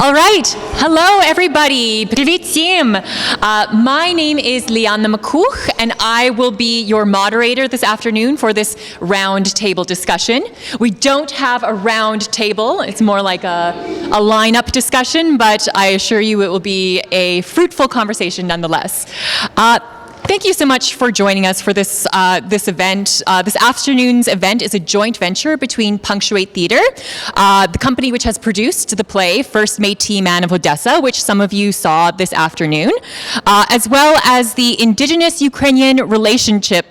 All right. Hello, everybody. Привет всем. My name is Liana McCook, and I will be your moderator this afternoon for this round table discussion. We don't have a round table. It's more like a lineup discussion, but I assure you it will be a fruitful conversation nonetheless. Thank you so much for joining us for this event. This afternoon's event is a joint venture between Punctuate Theatre, the company which has produced the play First Métis Man of Odessa, which some of you saw this afternoon, as well as the Indigenous Ukrainian Relationship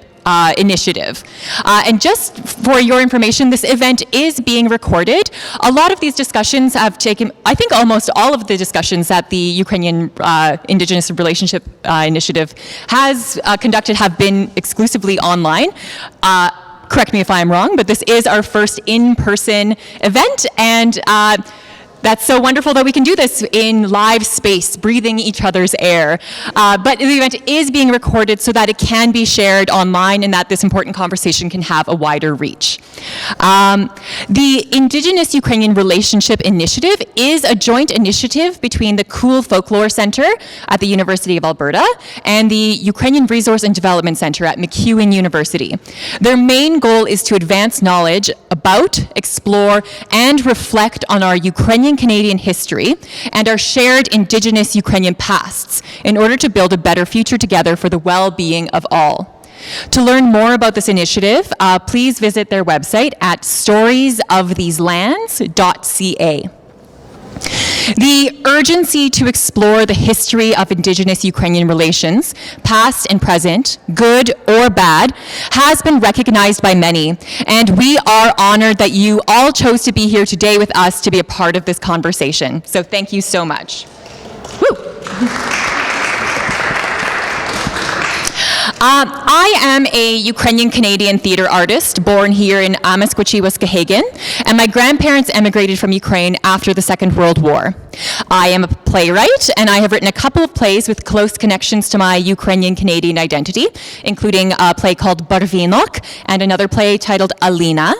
Initiative. And just for your information, this event is being recorded. A lot of these discussions have taken, I think almost all of the discussions that the Ukrainian Indigenous Relationship Initiative has conducted have been exclusively online. Correct me if I'm wrong, but this is our first in-person event, and that's so wonderful that we can do this in live space, breathing each other's air. But the event is being recorded so that it can be shared online and that this important conversation can have a wider reach. The Indigenous Ukrainian Relationship Initiative is a joint initiative between the Cool Folklore Center at the University of Alberta and the Ukrainian Resource and Development Center at MacEwan University. Their main goal is to advance knowledge about, explore, and reflect on our Ukrainian-Canadian history and our shared Indigenous Ukrainian pasts in order to build a better future together for the well-being of all. To learn more about this initiative, please visit their website at storiesoftheselands.ca. The urgency to explore the history of Indigenous Ukrainian relations, past and present, good or bad, has been recognized by many, and we are honored that you all chose to be here today with us to be a part of this conversation. So thank you so much. Woo. I am a Ukrainian-Canadian theatre artist born here in Amaskwachi-Waskahegan, and my grandparents emigrated from Ukraine after the Second World War. I am a playwright, and I have written a couple of plays with close connections to my Ukrainian-Canadian identity, including a play called Barvinok and another play titled Alina.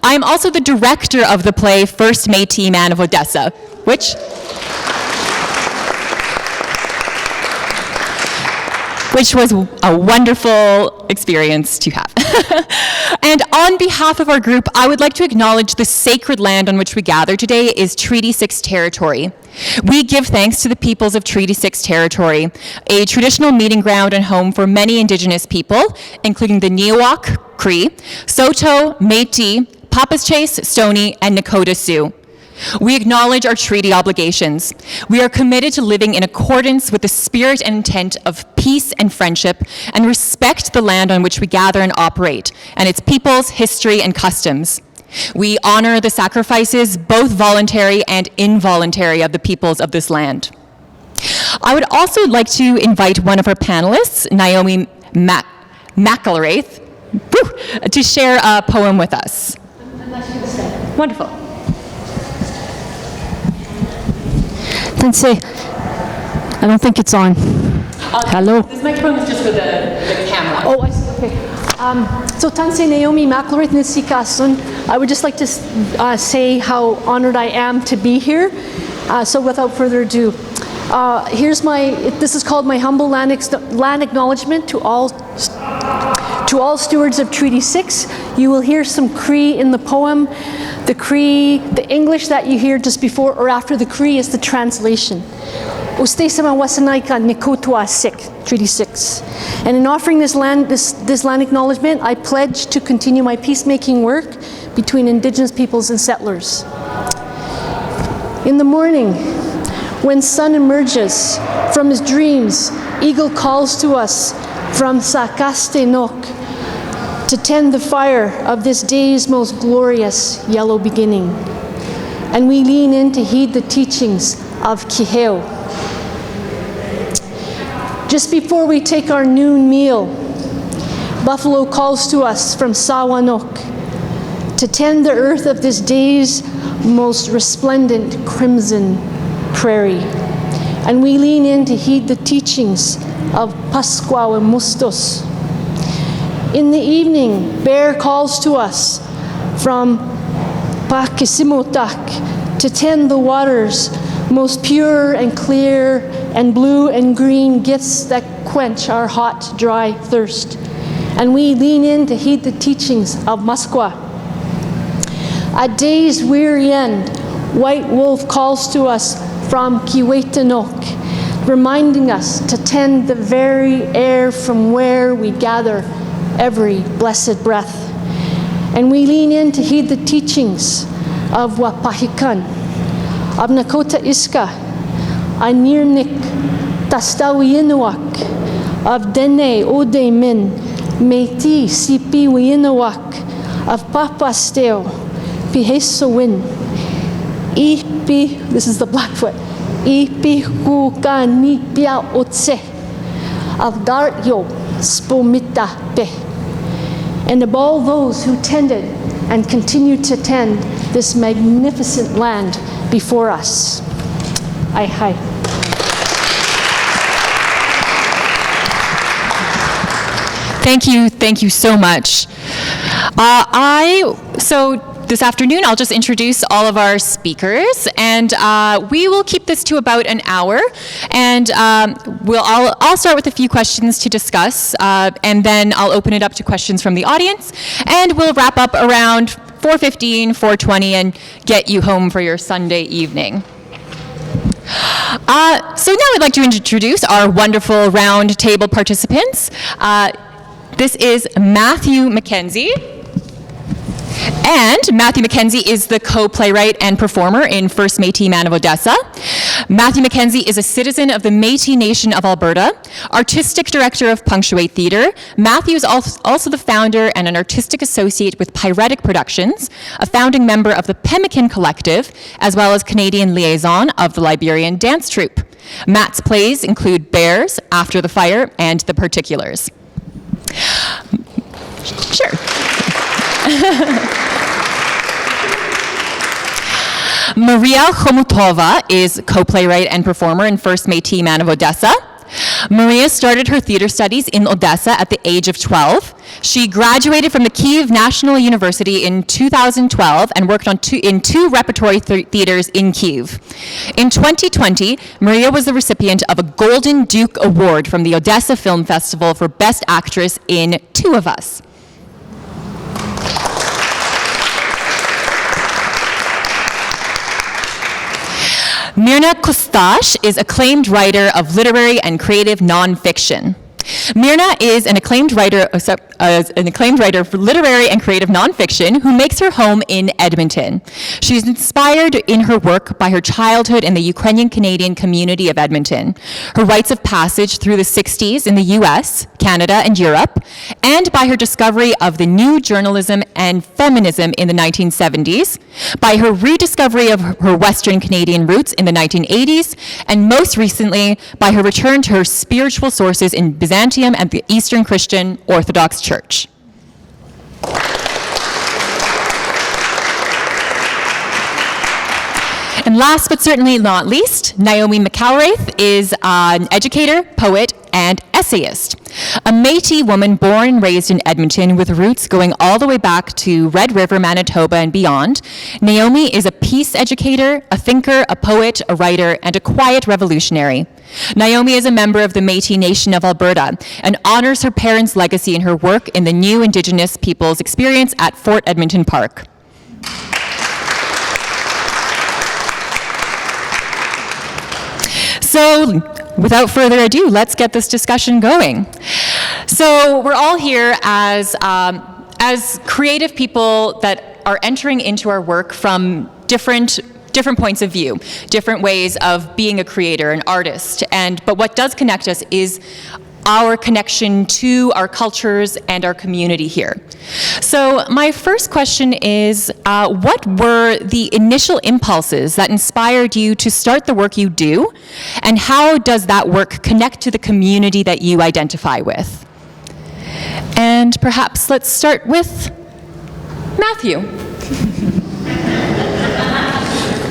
I am also the director of the play First Métis Man of Odessa, which was a wonderful experience to have. And on behalf of our group, I would like to acknowledge the sacred land on which we gather today is Treaty 6 territory. We give thanks to the peoples of Treaty 6 territory, a traditional meeting ground and home for many Indigenous people, including the Niuwak, Cree, Saulteaux, Métis, Papaschase, Stoney, and Nakota Sioux. We acknowledge our treaty obligations. We are committed to living in accordance with the spirit and intent of peace and friendship and respect the land on which we gather and operate, and its peoples, history, and customs. We honor the sacrifices, both voluntary and involuntary, of the peoples of this land. I would also like to invite one of our panelists, Naomi McElraith, to share a poem with us. Wonderful. I don't think it's on. Hello. This microphone is just for the camera. Oh, I see. Okay. So Tansei Naomi McElraith Nisikasun, I would just like to say how honored I am to be here. So without further ado, this is called my humble land acknowledgement to all stewards of Treaty 6. You will hear some Cree in the poem. The Cree, the English that you hear just before or after the Cree is the translation. Ustesama wasanaika nikotwa sik, Treaty 6. And in offering this land acknowledgement, I pledge to continue my peacemaking work between Indigenous peoples and settlers. In the morning, when sun emerges from his dreams, eagle calls to us from Sakaste Nok to tend the fire of this day's most glorious yellow beginning. And we lean in to heed the teachings of Kiheo. Just before we take our noon meal, buffalo calls to us from Sawanok to tend the earth of this day's most resplendent crimson prairie. And we lean in to heed the teachings of Pascua and Mustos. In the evening, bear calls to us from Pakisimotak to tend the waters most pure and clear and blue and green gifts that quench our hot, dry thirst. And we lean in to heed the teachings of Muskwa. At day's weary end, White Wolf calls to us from Kiwetanok, reminding us to tend the very air from where we gather every blessed breath. And we lean in to heed the teachings of Wapahikan, of Nakota Iska, Anirnik, Tastawiinuak, of Dene Ode Min, Métis Sipi Wiinuak, of Papasteo, Pihesowin, Ipi, this is the Blackfoot, Ipi Kukanipia Otse, of Gartyo Spomita Pe, and of all those who tended and continue to tend this magnificent land before us. Ai hai. Thank you so much. So this afternoon, I'll just introduce all of our speakers, and we will keep this to about an hour, and I'll start with a few questions to discuss, and then I'll open it up to questions from the audience, and we'll wrap up around 4:15, 4:20, and get you home for your Sunday evening. So now I'd like to introduce our wonderful round table participants. This is Matthew Mackenzie. And Matthew Mackenzie is the co-playwright and performer in First Métis Man of Odessa. Matthew Mackenzie is a citizen of the Métis Nation of Alberta, artistic director of Punctuate Theatre. Matthew is also the founder and an artistic associate with Pyretic Productions, a founding member of the Pemmican Collective, as well as Canadian liaison of the Liberian Dance Troupe. Matt's plays include Bears, After the Fire, and The Particulars. Sure. Maria Chomutova is co-playwright and performer in First Métis Man of Odessa. Maria started her theater studies in Odessa at the age of 12. She graduated from the Kyiv National University in 2012 and worked in two repertory theaters in Kyiv. In 2020, Maria was the recipient of a Golden Duke Award from the Odessa Film Festival for Best Actress in Two of Us. Mirna Kostash is acclaimed writer of literary and creative nonfiction. Mirna is an acclaimed writer for literary and creative nonfiction who makes her home in Edmonton. She's inspired in her work by her childhood in the Ukrainian Canadian community of Edmonton, her rites of passage through the 60s in the US, Canada, and Europe, and by her discovery of the new journalism and feminism in the 1970s, by her rediscovery of her Western Canadian roots in the 1980s, and most recently, by her return to her spiritual sources in Byzantium and the Eastern Christian Orthodox Church. And last but certainly not least, Naomi McElraith is an educator, poet, and essayist. A Métis woman born and raised in Edmonton with roots going all the way back to Red River, Manitoba and beyond, Naomi is a peace educator, a thinker, a poet, a writer, and a quiet revolutionary. Naomi is a member of the Métis Nation of Alberta and honors her parents' legacy in her work in the new Indigenous peoples experience at Fort Edmonton Park. So, without further ado, let's get this discussion going. So, we're all here as creative people that are entering into our work from different points of view, different ways of being a creator, an artist. But what does connect us is our connection to our cultures and our community here. So my first question is, what were the initial impulses that inspired you to start the work you do, and how does that work connect to the community that you identify with? And perhaps let's start with Matthew.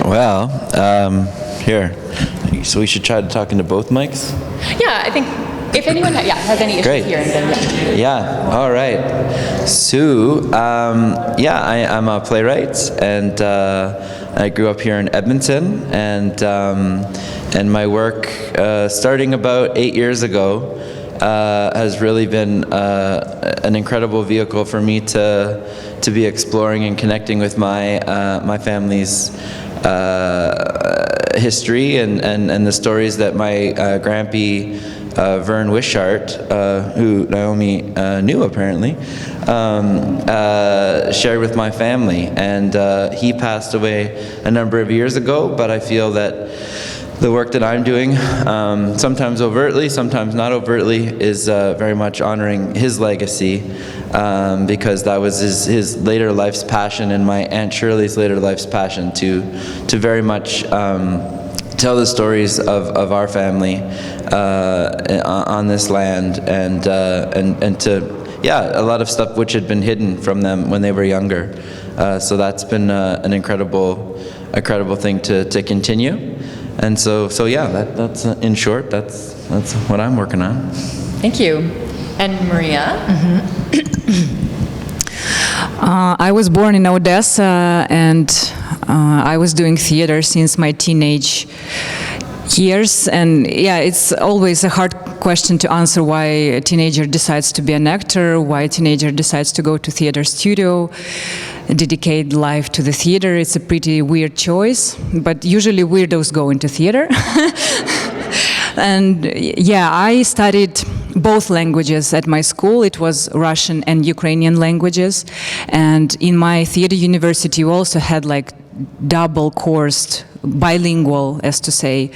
Well, here, so we should try to talk into both mics? Yeah, I think if anyone has any issues Great. here, then Yeah, all right. So, I'm a playwright, and I grew up here in Edmonton, and my work, starting about 8 years ago, has really been an incredible vehicle for me to be exploring and connecting with my family's history and the stories that my grandpa Vern Wishart, who Naomi knew apparently, shared with my family. And he passed away a number of years ago, but I feel that the work that I'm doing, sometimes overtly, sometimes not overtly, is very much honoring his legacy, because that was his later life's passion, and my Aunt Shirley's later life's passion to very much tell the stories of our family on this land, and to, a lot of stuff which had been hidden from them when they were younger. So that's been an incredible thing to continue. And so that's in short, that's what I'm working on. Thank you. And Maria? I was born in Odessa, and I was doing theater since my teenage years. And it's always a hard question to answer, why a teenager decides to be an actor, why a teenager decides to go to theater studio, dedicate life to the theater. It's a pretty weird choice, but usually weirdos go into theater. And I studied both languages at my school. It was Russian and Ukrainian languages. And in my theater university, we also had like double coursed, bilingual, as to say,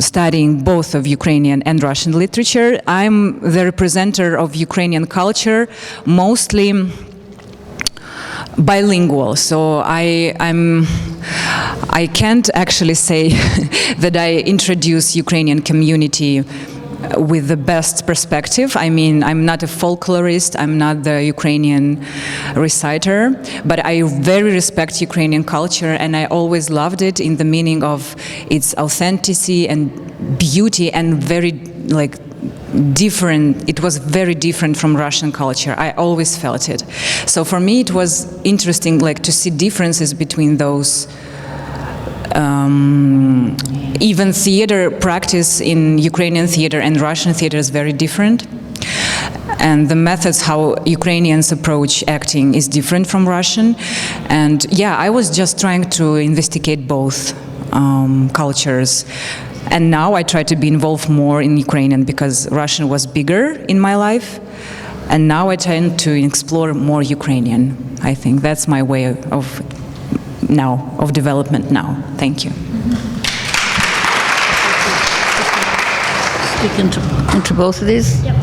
studying both of Ukrainian and Russian literature. I'm the representative of Ukrainian culture, mostly bilingual, so I can't actually say that I introduce Ukrainian community with the best perspective. I mean, I'm not a folklorist, I'm not the Ukrainian reciter, but I very respect Ukrainian culture, and I always loved it in the meaning of its authenticity and beauty, and very different. It was very different from Russian culture. I always felt it. So for me it was interesting to see differences between those. Even theater practice in Ukrainian theater and Russian theater is very different. And the methods how Ukrainians approach acting is different from Russian. And I was just trying to investigate both cultures. And now I try to be involved more in Ukrainian because Russian was bigger in my life. And now I tend to explore more Ukrainian. I think that's my way of development now. Thank you. Speak into both of these? Yep.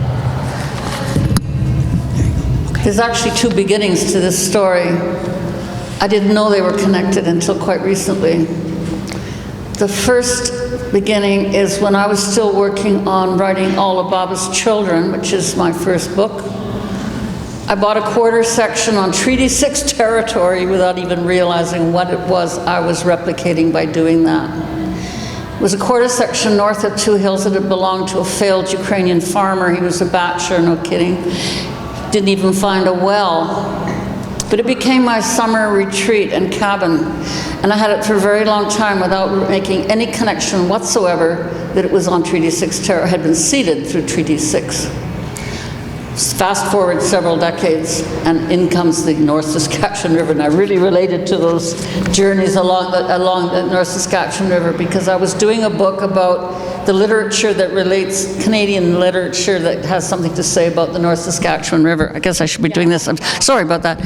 There's actually two beginnings to this story. I didn't know they were connected until quite recently. The first beginning is when I was still working on writing All of Baba's Children, which is my first book. I bought a quarter section on Treaty 6 territory without even realizing what it was I was replicating by doing that. It was a quarter section north of Two Hills that had belonged to a failed Ukrainian farmer. He was a bachelor, no kidding. Didn't even find a well. But it became my summer retreat and cabin. And I had it for a very long time without making any connection whatsoever that it was on Treaty 6 territory, had been ceded through Treaty 6. Fast forward several decades, and in comes the North Saskatchewan River, and I really related to those journeys along the North Saskatchewan River because I was doing a book about the literature that relates, Canadian literature that has something to say about the North Saskatchewan River. I guess I should be doing this. I'm sorry about that.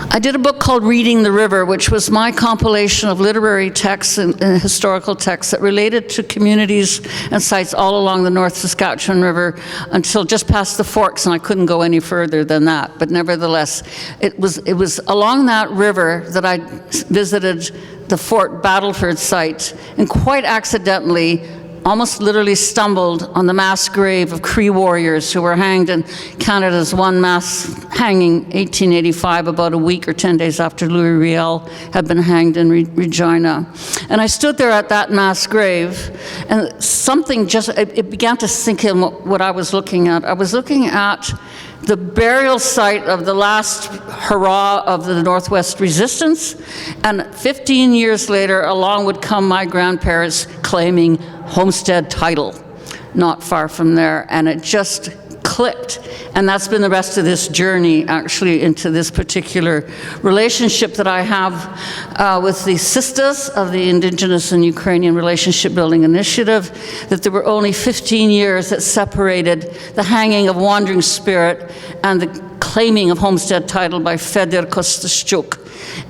I did a book called Reading the River, which was my compilation of literary texts and historical texts that related to communities and sites all along the North Saskatchewan River until just past the Forks, and I couldn't go any further than that. But nevertheless, it was along that river that I visited the Fort Battleford site, and quite accidentally, almost literally stumbled on the mass grave of Cree warriors who were hanged in Canada's one mass hanging 1885, about a week or 10 days after Louis Riel had been hanged in Regina. And I stood there at that mass grave, and something it began to sink in what I was looking at. I was looking at the burial site of the last hurrah of the Northwest Resistance, and 15 years later, along would come my grandparents claiming homestead title, not far from there, and it just clicked. And that's been the rest of this journey, actually, into this particular relationship that I have with the sisters of the Indigenous and Ukrainian Relationship Building Initiative, that there were only 15 years that separated the hanging of Wandering Spirit and the claiming of homestead title by Fedor Kostashchuk.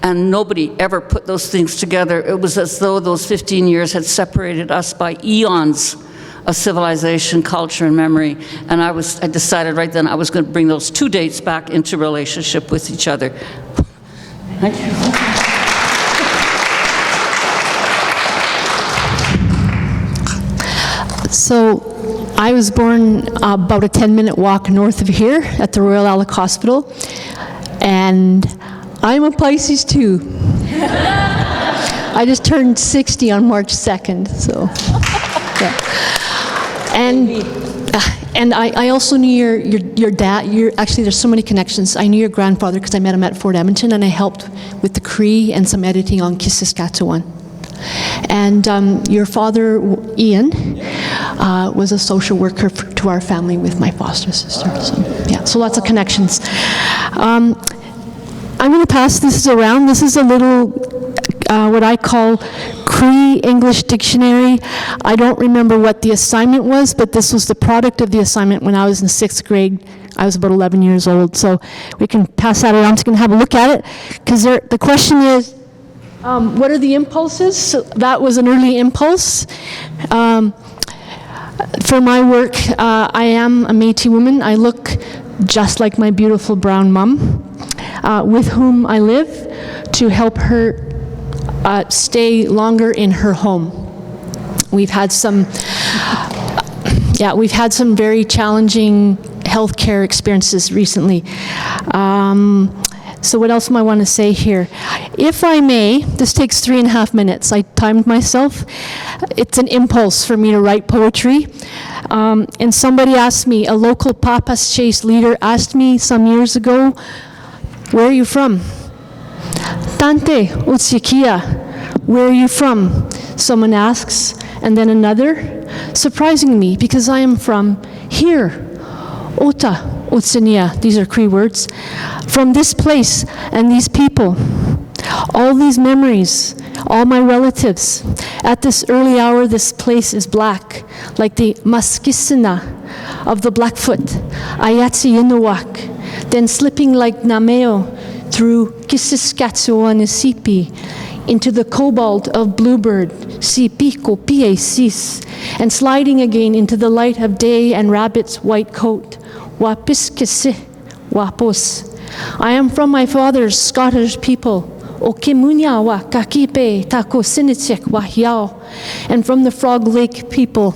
And nobody ever put those things together. It was as though those 15 years had separated us by eons of civilization, culture, and memory. And I decided right then I was going to bring those two dates back into relationship with each other. Thank you. So I was born about a 10-minute walk north of here at the Royal Alec Hospital, and I'm a Pisces too. I just turned 60 on March 2nd, so yeah. And I also knew your dad. Actually, there's so many connections. I knew your grandfather because I met him at Fort Edmonton, and I helped with the Cree and some editing on Kisaskatchewan. And your father, Ian, was a social worker to our family with my foster sister. So yeah, so lots of connections. I'm going to pass this around. This is a little, what I call Cree English dictionary. I don't remember what the assignment was, but this was the product of the assignment when I was in 6th grade. I was about 11 years old, so we can pass that around so you can have a look at it. Because the question is, what are the impulses? So that was an early impulse. For my work, I am a Métis woman. I look just like my beautiful brown mum, with whom I live to help her stay longer in her home. We've had some very challenging healthcare experiences recently. So what else do I want to say here? If I may, this takes 3.5 minutes. I timed myself. It's an impulse for me to write poetry. And somebody asked me, a local Papas Chase leader asked me some years ago, where are you from? Tante Utsikia, where are you from? Someone asks, and then another, surprising me because I am from here, Ota Utsinia, these are Cree words, from this place and these people, all these memories, all my relatives. At this early hour, this place is black, like the Maskisina of the Blackfoot, Ayatsi Inuwak, then slipping like Nameo through Kisaskatchewan-Isipi into the cobalt of Bluebird, Sipiko Pie Sis, and sliding again into the light of day and rabbit's white coat, Wapiskisi Wapos. I am from my father's Scottish people, Okimunya wa Kakipe Tako Sinichek Wahyao, and from the Frog Lake people,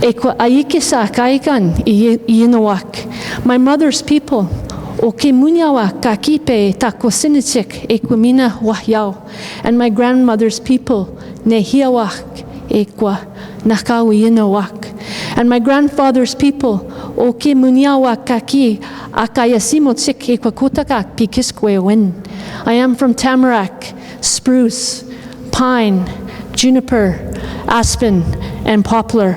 Ekwa Ayikisa Kaikan Iinawak, my mother's people, Okimunya wa Kakipe Tako Sinichek Ekwamina Wahyao, and my grandmother's people, Nehiawak Ekwa Nakawi Inawak, and my grandfather's people, Okimunya wa Kaki Akayasimo Tsik Ekwakutaka Pikiskwe Win. I am from tamarack, spruce, pine, juniper, aspen, and poplar.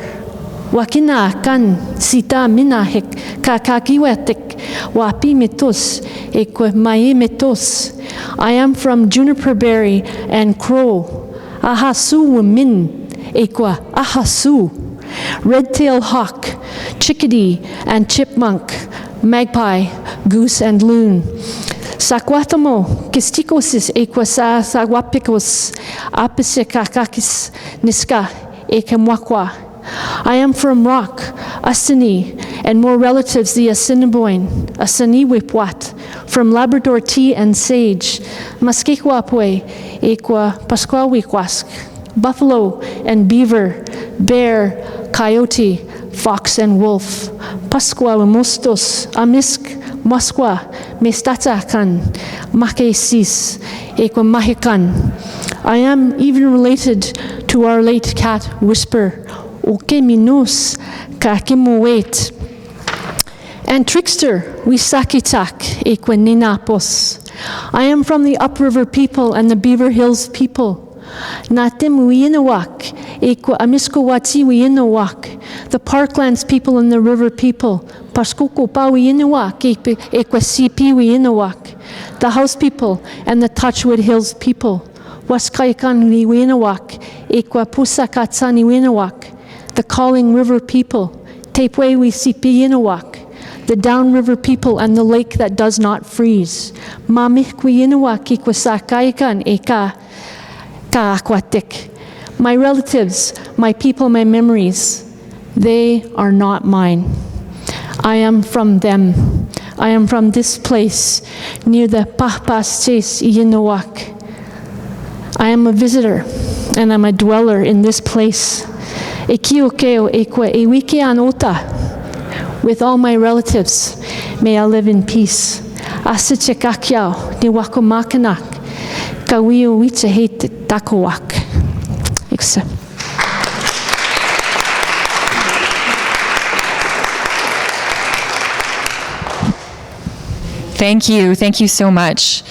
Wakina kan sita minahik kakakiwetik wapi mitos ekwe mai mitos. I am from juniper berry and crow. Ahasu min ekwa ahasu. Red-tailed hawk, chickadee and chipmunk, magpie, goose and loon. Sakwatamo, kistikosis equasa sagwapikos, apisekakakis niska ekemwakwa. I am from rock, Asini, and more relatives, the Assiniboine, Asiniwipwat, from Labrador tea and sage, Maskikwapwe, Ekwa Pasquawikwask, buffalo and beaver, bear, coyote, fox and wolf, Pasqua Mostos, Amisk, Moskwa, Mestatakan, Makesis, Ekwa Mahikan. I am even related to our late cat Whisper, Okeminos, Kakimowait. And trickster, we sakitak, ekwa ninapos. I am from the upriver people and the Beaver Hills people. Natim wiinawak, ekwa amiskowati wiinawak. The Parklands people and the river people. Paskuko pa wiinawak, ekwa sipi wiinawak. The House people and the Touchwood Hills people. Waskaikan wiinawak, ekwa pusakatsani wiinawak. The Calling River people. Tepwe wi sipi wiinawak. The downriver people and the lake that does not freeze. My relatives, my people, my memories, they are not mine. I am from them. I am from this place near the Pahpas Chase Iyenowak. I am a visitor and I'm a dweller in this place. Ekiokeo ekwe ewike anota. With all my relatives, may I live in peace. Asichekakyao, ni wakomakanak, kawiyo wichahete takowak. Thank you so much.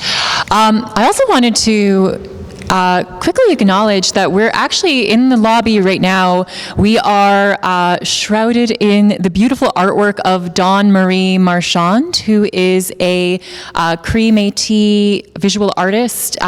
I also wanted to quickly acknowledge that we're actually in the lobby right now. We are shrouded in the beautiful artwork of Dawn Marie Marchand, who is a Cree Métis visual artist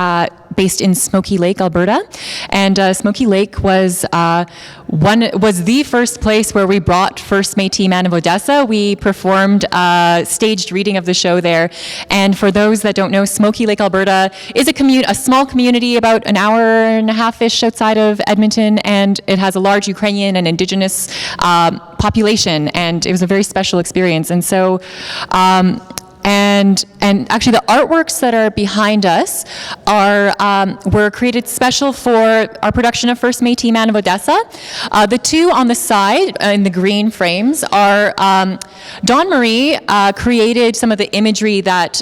based in Smoky Lake, Alberta. And Smoky Lake was the first place where we brought First Métis Man of Odessa. We performed a staged reading of the show there. And for those that don't know, Smoky Lake, Alberta is a small community about an hour and a half-ish outside of Edmonton, and it has a large Ukrainian and Indigenous population, and it was a very special experience. And so, and actually the artworks that are behind us were created special for our production of First Métis Man of Odessa. The two on the side in the green frames are Dawn Marie created some of the imagery that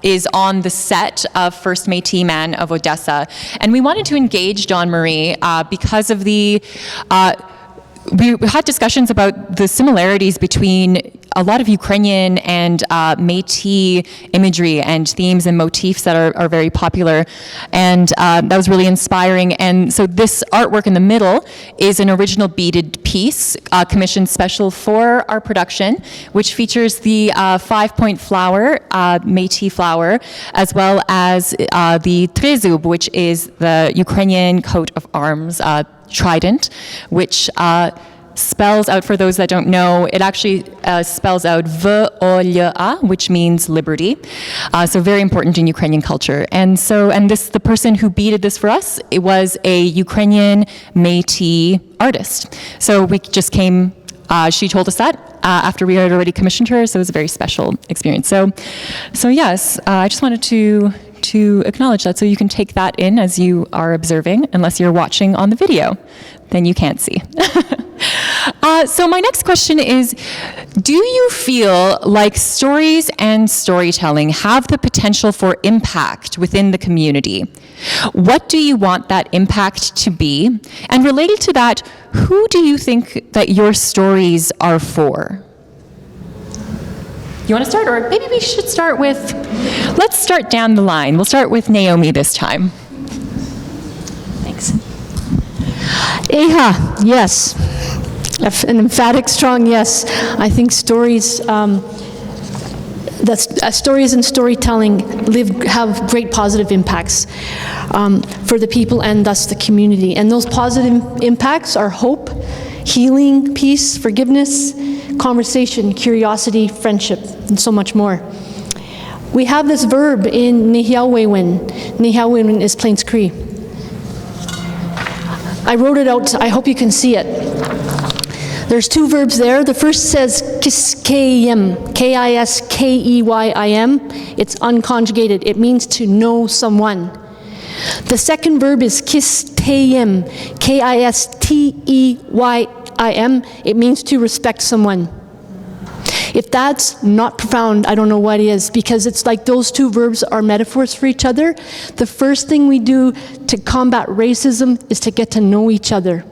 is on the set of First Métis Man of Odessa. And we wanted to engage Dawn Marie because of we had discussions about the similarities between a lot of Ukrainian and Métis imagery and themes and motifs that are very popular. And that was really inspiring. And so this artwork in the middle is an original beaded piece commissioned special for our production, which features the 5-point flower, Métis flower, as well as the trezub, which is the Ukrainian coat of arms, trident, which spells out, for those that don't know, it actually spells out V-O-L-A, which means liberty. So very important in Ukrainian culture. And the person who beaded this for us, it was a Ukrainian Métis artist. So we just came, she told us that after we had already commissioned her, so it was a very special experience. So yes, I just wanted to acknowledge that, so you can take that in as you are observing, unless you're watching on the video, then you can't see. So my next question is, do you feel like stories and storytelling have the potential for impact within the community? What do you want that impact to be? And related to that, who do you think that your stories are for? You want to start, or maybe we should start with, let's start down the line. We'll start with Naomi this time. Thanks. Eha, yes. An emphatic, strong yes. I think stories, stories and storytelling have great positive impacts for the people and thus the community. And those positive impacts are hope, healing, peace, forgiveness, conversation, curiosity, friendship, and so much more. We have this verb in Nihiawewin. Nihiawewin is Plains Cree. I wrote it out, I hope you can see it. There's two verbs there. The first says kiskeyim, K-I-S-K-E-Y-I-M. It's unconjugated. It means to know someone. The second verb is kisteyim, K-I-S-T-E-Y-I-M. It means to respect someone. If that's not profound, I don't know what is, because it's like those two verbs are metaphors for each other. The first thing we do to combat racism is to get to know each other.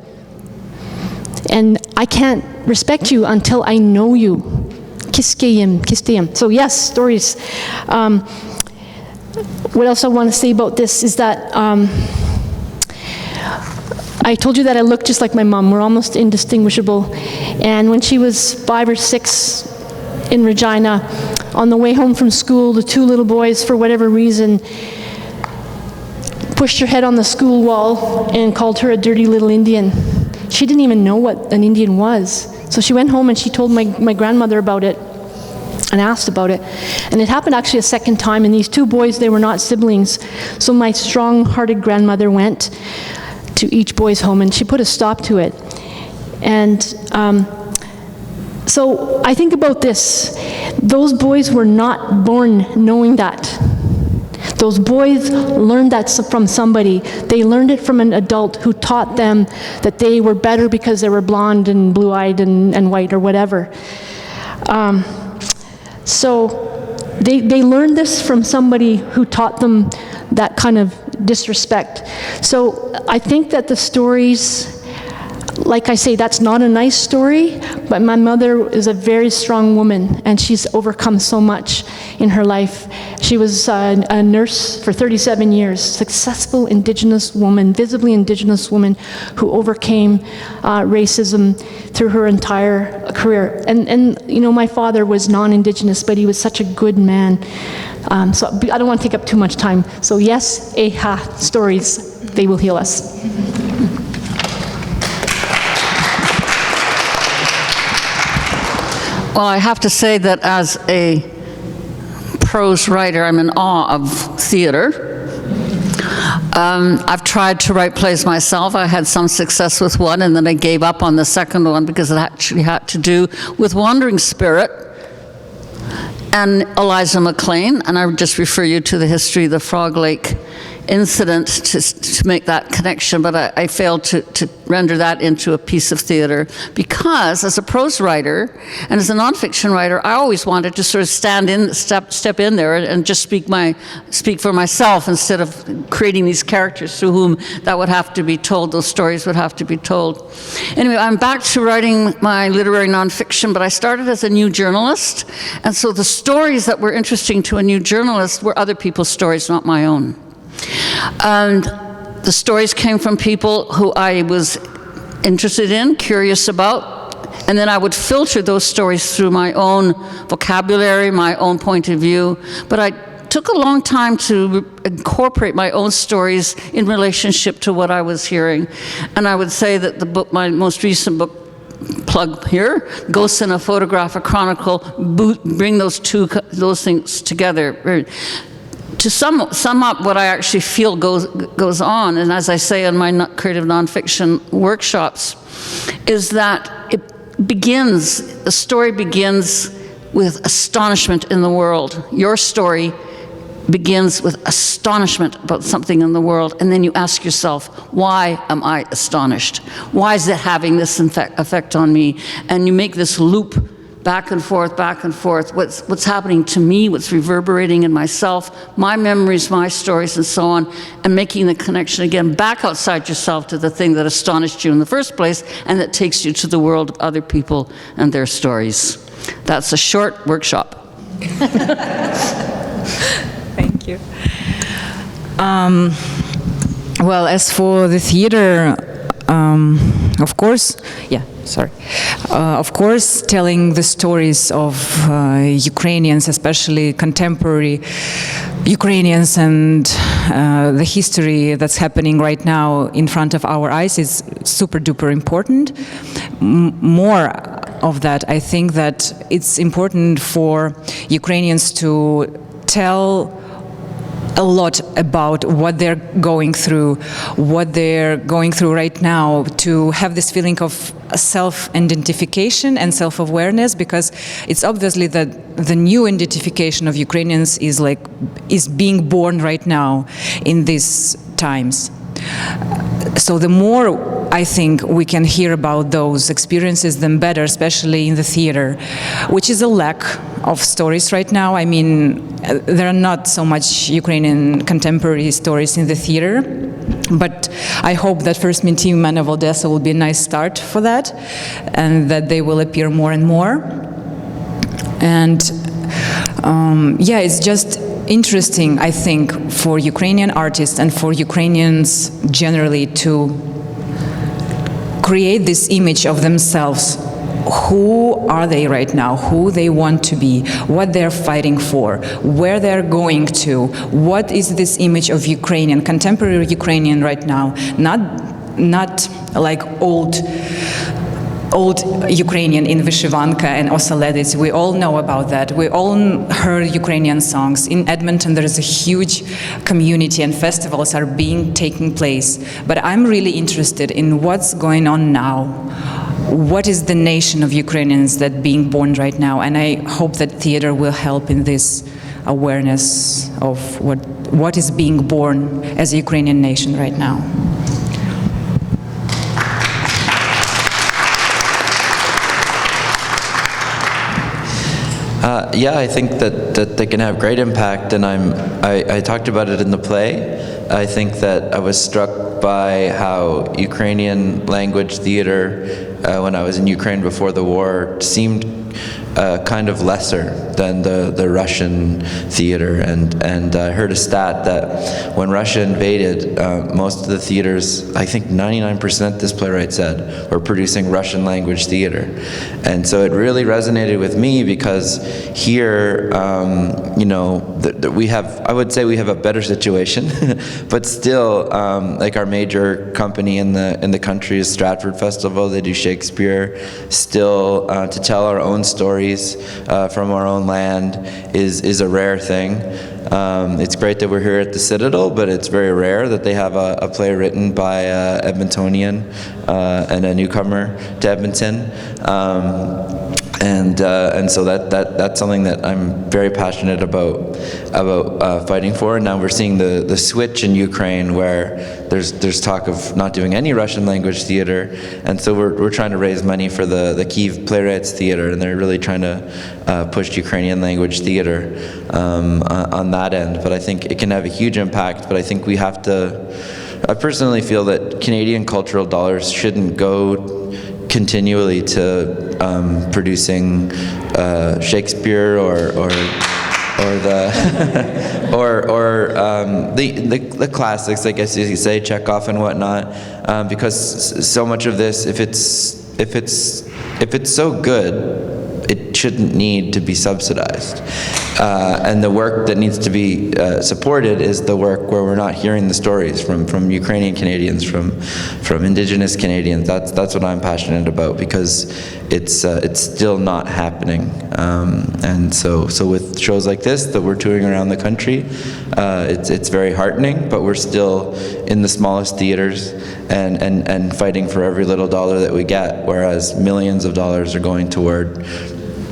And I can't respect you until I know you. Kiskeyim. So yes, stories. What else I want to say about this is that I told you that I look just like my mom. We're almost indistinguishable. And when she was 5 or 6 in Regina, on the way home from school, the 2 little boys, for whatever reason, pushed her head on the school wall and called her a dirty little Indian. She didn't even know what an Indian was. So she went home and she told my grandmother about it and asked about it. And it happened actually a second time, and these 2 boys, they were not siblings. So my strong-hearted grandmother went to each boy's home and she put a stop to it. And so I think about this. Those boys were not born knowing that. Those boys learned that from somebody. They learned it from an adult who taught them that they were better because they were blonde and blue-eyed and white or whatever. So they learned this from somebody who taught them that kind of disrespect. So I think that the stories, like I say, that's not a nice story, but my mother is a very strong woman, and she's overcome so much in her life. She was a nurse for 37 years, successful Indigenous woman, visibly Indigenous woman, who overcame racism through her entire career. And you know, my father was non-Indigenous, but he was such a good man. So I don't want to take up too much time. So yes, stories, they will heal us. Well, I have to say that as a prose writer, I'm in awe of theater. I've tried to write plays myself. I had some success with one, and then I gave up on the second one because it actually had to do with Wandering Spirit and Eliza McLean, and I would just refer you to the history of the Frog Lake incident to make that connection, but I failed to render that into a piece of theater because as a prose writer and as a nonfiction writer, I always wanted to sort of step in there and just speak for myself instead of creating these characters through whom that would have to be told, those stories would have to be told. Anyway, I'm back to writing my literary nonfiction, but I started as a new journalist, and so the stories that were interesting to a new journalist were other people's stories, not my own. And the stories came from people who I was interested in, curious about, and then I would filter those stories through my own vocabulary, my own point of view. But I took a long time to incorporate my own stories in relationship to what I was hearing. And I would say that the book, my most recent book, plug here, Ghosts in a Photograph, a Chronicle, bring those things together. To sum up what I actually feel goes on, and as I say in my creative nonfiction workshops, is that the story begins with astonishment in the world. Your story begins with astonishment about something in the world, and then you ask yourself, why am I astonished? Why is it having this effect on me? And you make this loop back and forth, what's happening to me, what's reverberating in myself, my memories, my stories, and so on, and making the connection again back outside yourself to the thing that astonished you in the first place, and that takes you to the world of other people and their stories. That's a short workshop. Thank you. Well, as for the theater, of course, of course, telling the stories of Ukrainians, especially contemporary Ukrainians, and the history that's happening right now in front of our eyes is super duper important. More of that, I think that it's important for Ukrainians to tell a lot about what they're going through right now, to have this feeling of self-identification and self-awareness, because it's obviously that the new identification of Ukrainians is being born right now in these times. So the more I think we can hear about those experiences, the better, especially in the theater, which is a lack of stories right now. I mean, there are not so much Ukrainian contemporary stories in the theater, but I hope that First Mintim Man of Odessa will be a nice start for that, and that they will appear more and more. And yeah, it's just interesting, I think, for Ukrainian artists and for Ukrainians generally to create this image of themselves. Who are they right now? Who they want to be? What they're fighting for? Where they're going to? What is this image of Ukrainian, contemporary Ukrainian right now? Not like old Ukrainian in Vyshyvanka and Oseledits. We all know about that. We all heard Ukrainian songs. In Edmonton, there is a huge community and festivals are taking place. But I'm really interested in what's going on now. What is the nation of Ukrainians that being born right now? And I hope that theater will help in this awareness of what is being born as a Ukrainian nation right now. Yeah, I think that they can have great impact, and I talked about it in the play. I think that I was struck by how Ukrainian language theater, when I was in Ukraine before the war, seemed kind of lesser than the Russian theater, and I heard a stat that when Russia invaded, most of the theaters, I think 99%, this playwright said, were producing Russian language theater. And so it really resonated with me because here, you know, we have, I would say we have a better situation, but still, like our major company in the country is Stratford Festival. They do Shakespeare. Still, to tell our own stories from our own land is a rare thing. It's great that we're here at the Citadel, but it's very rare that they have a play written by Edmontonian and a newcomer to Edmonton. And so that's something that I'm very passionate about fighting for. And now we're seeing the switch in Ukraine, where there's talk of not doing any Russian language theater, and so we're trying to raise money for the Kyiv Playwrights Theater, and they're really trying to push Ukrainian language theater on that end. But I think it can have a huge impact. But I think we have to. I personally feel that Canadian cultural dollars shouldn't go continually to producing Shakespeare or the classics, I guess you could say, Chekhov and whatnot, because so much of this, if it's so good, it shouldn't need to be subsidized. And the work that needs to be supported is the work where we're not hearing the stories from Ukrainian Canadians, from Indigenous Canadians. That's what I'm passionate about, because it's still not happening. And so with shows like this that we're touring around the country, it's very heartening, but we're still in the smallest theaters and fighting for every little dollar that we get, whereas millions of dollars are going toward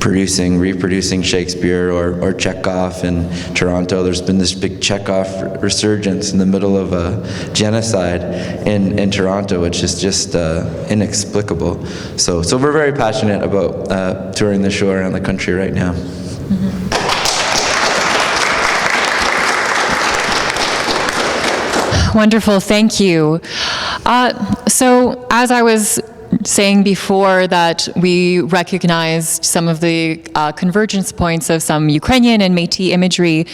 reproducing Shakespeare or Chekhov in Toronto. There's been this big Chekhov resurgence in the middle of a genocide in Toronto, which is just inexplicable. So we're very passionate about touring the show around the country right now. Mm-hmm. Wonderful, thank you. So as I was saying before, that we recognized some of the convergence points of some Ukrainian and Métis imagery.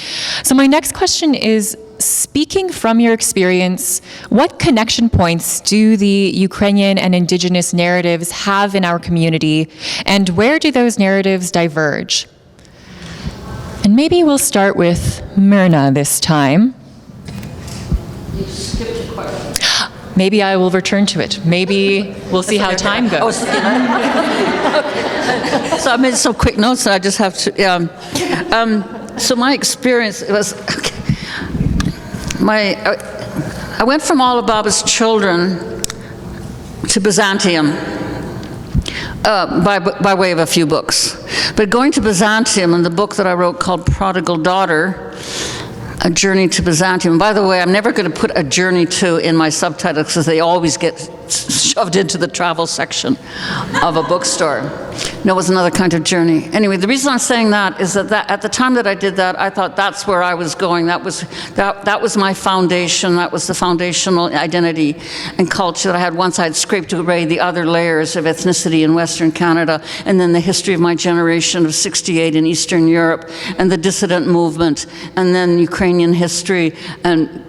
So my next question is, speaking from your experience, what connection points do the Ukrainian and Indigenous narratives have in our community, and where do those narratives diverge? And maybe we'll start with Myrna this time. You skipped a question. Maybe I will return to it. Maybe we'll see how time goes. So I made some quick notes, so I just have to. So my experience was, I went from All of Baba's Children to Byzantium by way of a few books. But going to Byzantium, and the book that I wrote called Prodigal Daughter, A Journey to Byzantium. By the way, I'm never going to put a journey to in my subtitles, because they always get shoved into the travel section of a bookstore. No, it was another kind of journey. Anyway, the reason I'm saying that is that at the time that I did that, I thought that's where I was going. That was my foundation. That was the foundational identity and culture that I had once I had scraped away the other layers of ethnicity in Western Canada, and then the history of my generation of '68 in Eastern Europe, and the dissident movement, and then Ukrainian history, and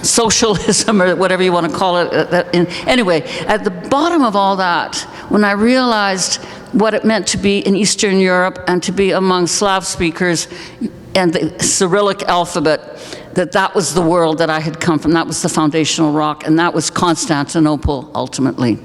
socialism, or whatever you want to call it. Anyway, at the bottom of all that, when I realized what it meant to be in Eastern Europe and to be among Slav speakers and the Cyrillic alphabet, that was the world that I had come from. That was the foundational rock, and that was Constantinople, ultimately.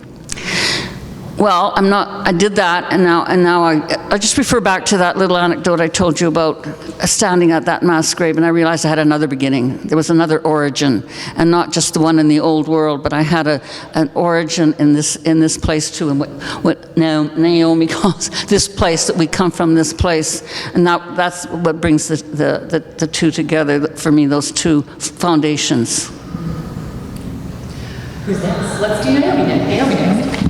Well, I did that, and now I just refer back to that little anecdote I told you about standing at that mass grave, and I realized I had another beginning. There was another origin, and not just the one in the old world, but I had an origin in this place too, and what Naomi calls this place, that we come from this place, and that's what brings the two together for me, those two foundations. Who's next? Let's do Naomi next.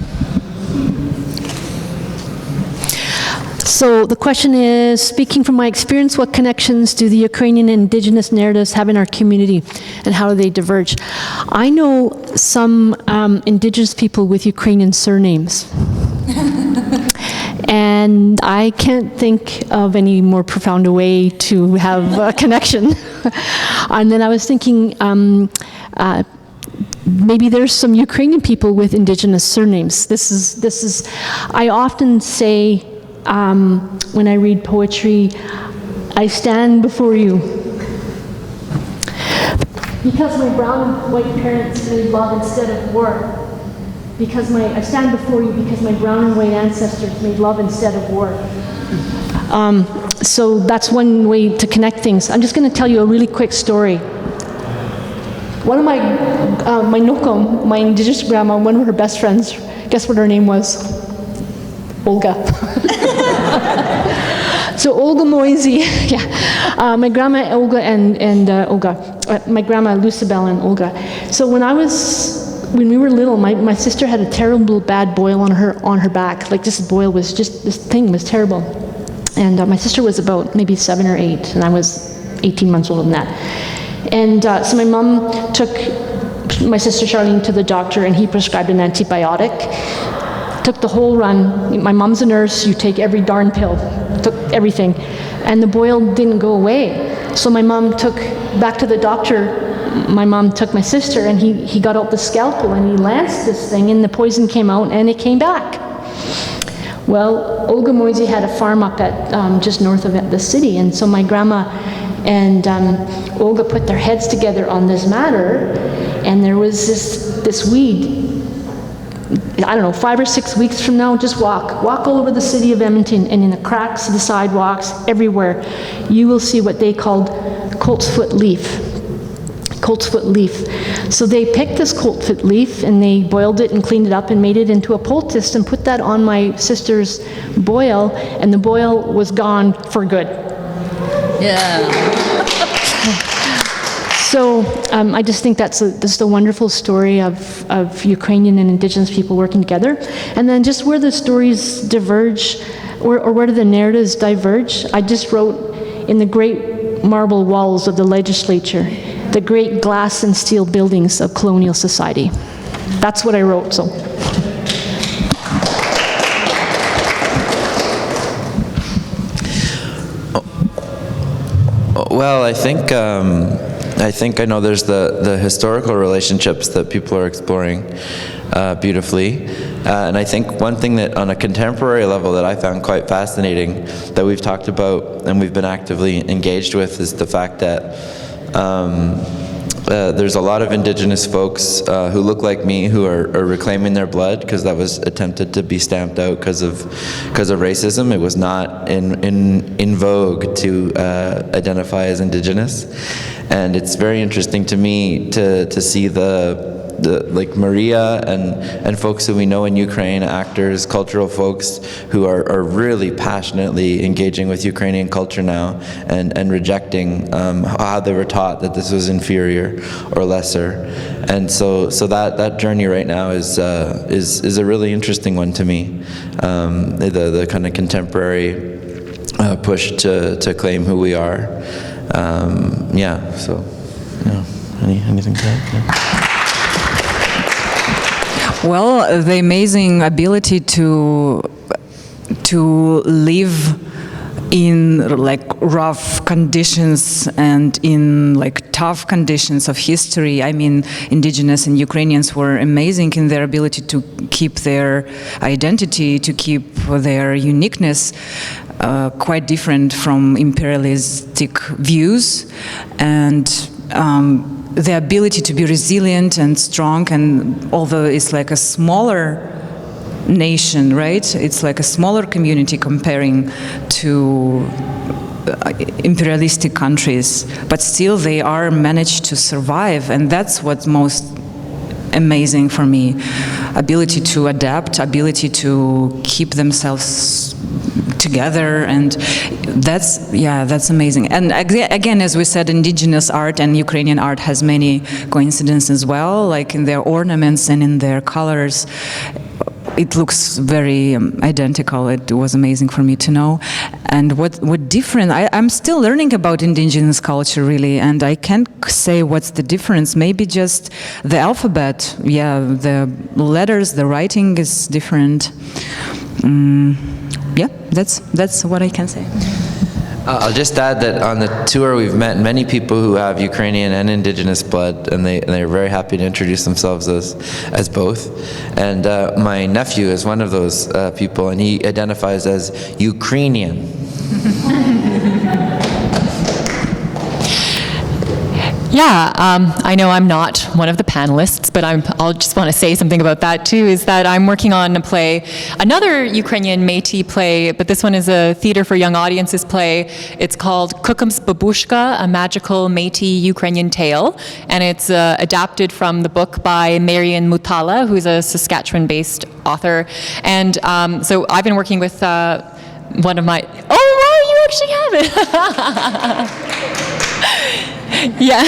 So the question is, speaking from my experience, what connections do the Ukrainian and Indigenous narratives have in our community, and how do they diverge? I know some Indigenous people with Ukrainian surnames. And I can't think of any more profound way to have a connection. And then I was thinking, maybe there's some Ukrainian people with Indigenous surnames. This is. I often say, when I read poetry, I stand before you because my brown and white parents made love instead of war. I stand before you because my brown and white ancestors made love instead of war. So that's one way to connect things. I'm just going to tell you a really quick story. One of my Nokom, my Indigenous grandma, one of her best friends, guess what her name was? Olga. So Olga Moisey, yeah. My grandma Olga and Olga. My grandma Lucibel and Olga. So when we were little, my sister had a terrible bad boil on her back. Like this thing was terrible. And my sister was about maybe 7 or 8, and I was 18 months older than that. And so my mom took my sister Charlene to the doctor, and he prescribed an antibiotic. Took the whole run. My mom's a nurse, you take every darn pill. Took everything. And the boil didn't go away. So my mom took back to the doctor. My mom took my sister, and he got out the scalpel and he lanced this thing, and the poison came out and it came back. Well, Olga Moisey had a farm up at just north of the city, and so my grandma and Olga put their heads together on this matter, and there was this weed. I don't know, 5 or 6 weeks from now, just walk all over the city of Edmonton, and in the cracks of the sidewalks, everywhere, you will see what they called coltsfoot leaf. Coltsfoot leaf. So they picked this coltsfoot leaf, and they boiled it and cleaned it up and made it into a poultice and put that on my sister's boil, and the boil was gone for good. Yeah. So I just think that's a wonderful story of Ukrainian and Indigenous people working together. And then just where the stories diverge, or where the narratives diverge, I just wrote in the great marble walls of the legislature, the great glass and steel buildings of colonial society. That's what I wrote, so. Well, I think I know there's the historical relationships that people are exploring beautifully. And I think one thing that on a contemporary level that I found quite fascinating that we've talked about and we've been actively engaged with is the fact that there's a lot of Indigenous folks who look like me who are reclaiming their blood, because that was attempted to be stamped out because of racism. It was not in vogue to identify as Indigenous, and it's very interesting to me to see the like Maria and folks that we know in Ukraine, actors, cultural folks who are really passionately engaging with Ukrainian culture now and rejecting how they were taught that this was inferior or lesser. And so that journey right now is a really interesting one to me. The kind of contemporary push to claim who we are. Anything to add? Yeah. Well, the amazing ability to live in like rough conditions and in like tough conditions of history. I mean, Indigenous and Ukrainians were amazing in their ability to keep their identity, to keep their uniqueness, quite different from imperialistic views, and the ability to be resilient and strong. And although it's like a smaller nation, right? It's like a smaller community comparing to imperialistic countries, but still they are managed to survive, and that's what's most amazing for me. Ability to adapt, ability to keep themselves together, and that's amazing. And again, as we said, Indigenous art and Ukrainian art has many coincidences as well, like in their ornaments and in their colors. It looks very identical. It was amazing for me to know. And what different, I'm still learning about Indigenous culture, really, and I can't say what's the difference. Maybe just the alphabet. Yeah, the letters, the writing is different. Yeah, that's what I can say. I'll just add that on the tour we've met many people who have Ukrainian and Indigenous blood, and they're very happy to introduce themselves as both. And my nephew is one of those people, and he identifies as Ukrainian. Yeah, I know I'm not one of the panelists, but I'll just want to say something about that too, is that I'm working on a play, another Ukrainian Métis play, but this one is a Theatre for Young Audiences play. It's called Kukum's Babushka, a magical Métis Ukrainian tale, and it's adapted from the book by Marian Mutala, who's a Saskatchewan-based author. And so I've been working with one of my, oh wow, you actually have it. Yeah,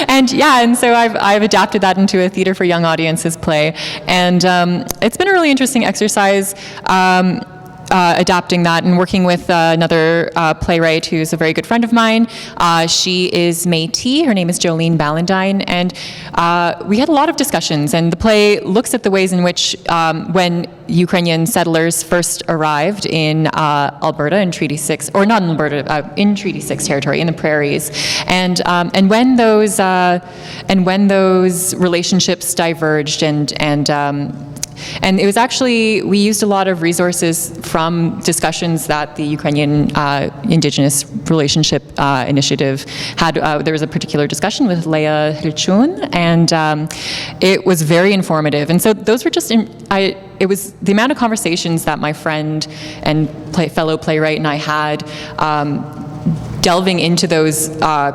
and so I've adapted that into a Theatre for Young Audiences play, and it's been a really interesting exercise adapting that and working with another playwright who's a very good friend of mine. She is Métis. Her name is Jolene Ballandine, and we had a lot of discussions, and the play looks at the ways in which when Ukrainian settlers first arrived in Alberta in Treaty 6, or not in Alberta, in Treaty 6 territory, in the prairies, and when those relationships diverged, and it was actually, we used a lot of resources from discussions that the Ukrainian Indigenous Relationship Initiative had. There was a particular discussion with Leah Hirchun, and it was very informative. And so those were just, it was the amount of conversations that my friend and fellow playwright and I had delving into those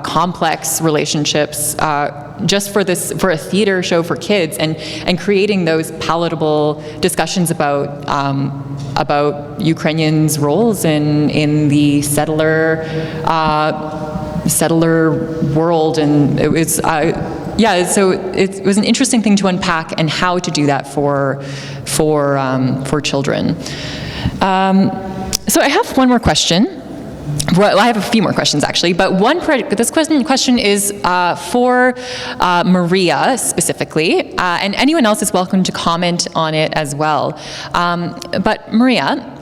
complex relationships just for a theater show for kids, and creating those palatable discussions about Ukrainians' roles in the settler world, and it was so it was an interesting thing to unpack, and how to do that for children. So I have one more question. Well, I have a few more questions actually, but this question is for Maria specifically, and anyone else is welcome to comment on it as well. But Maria,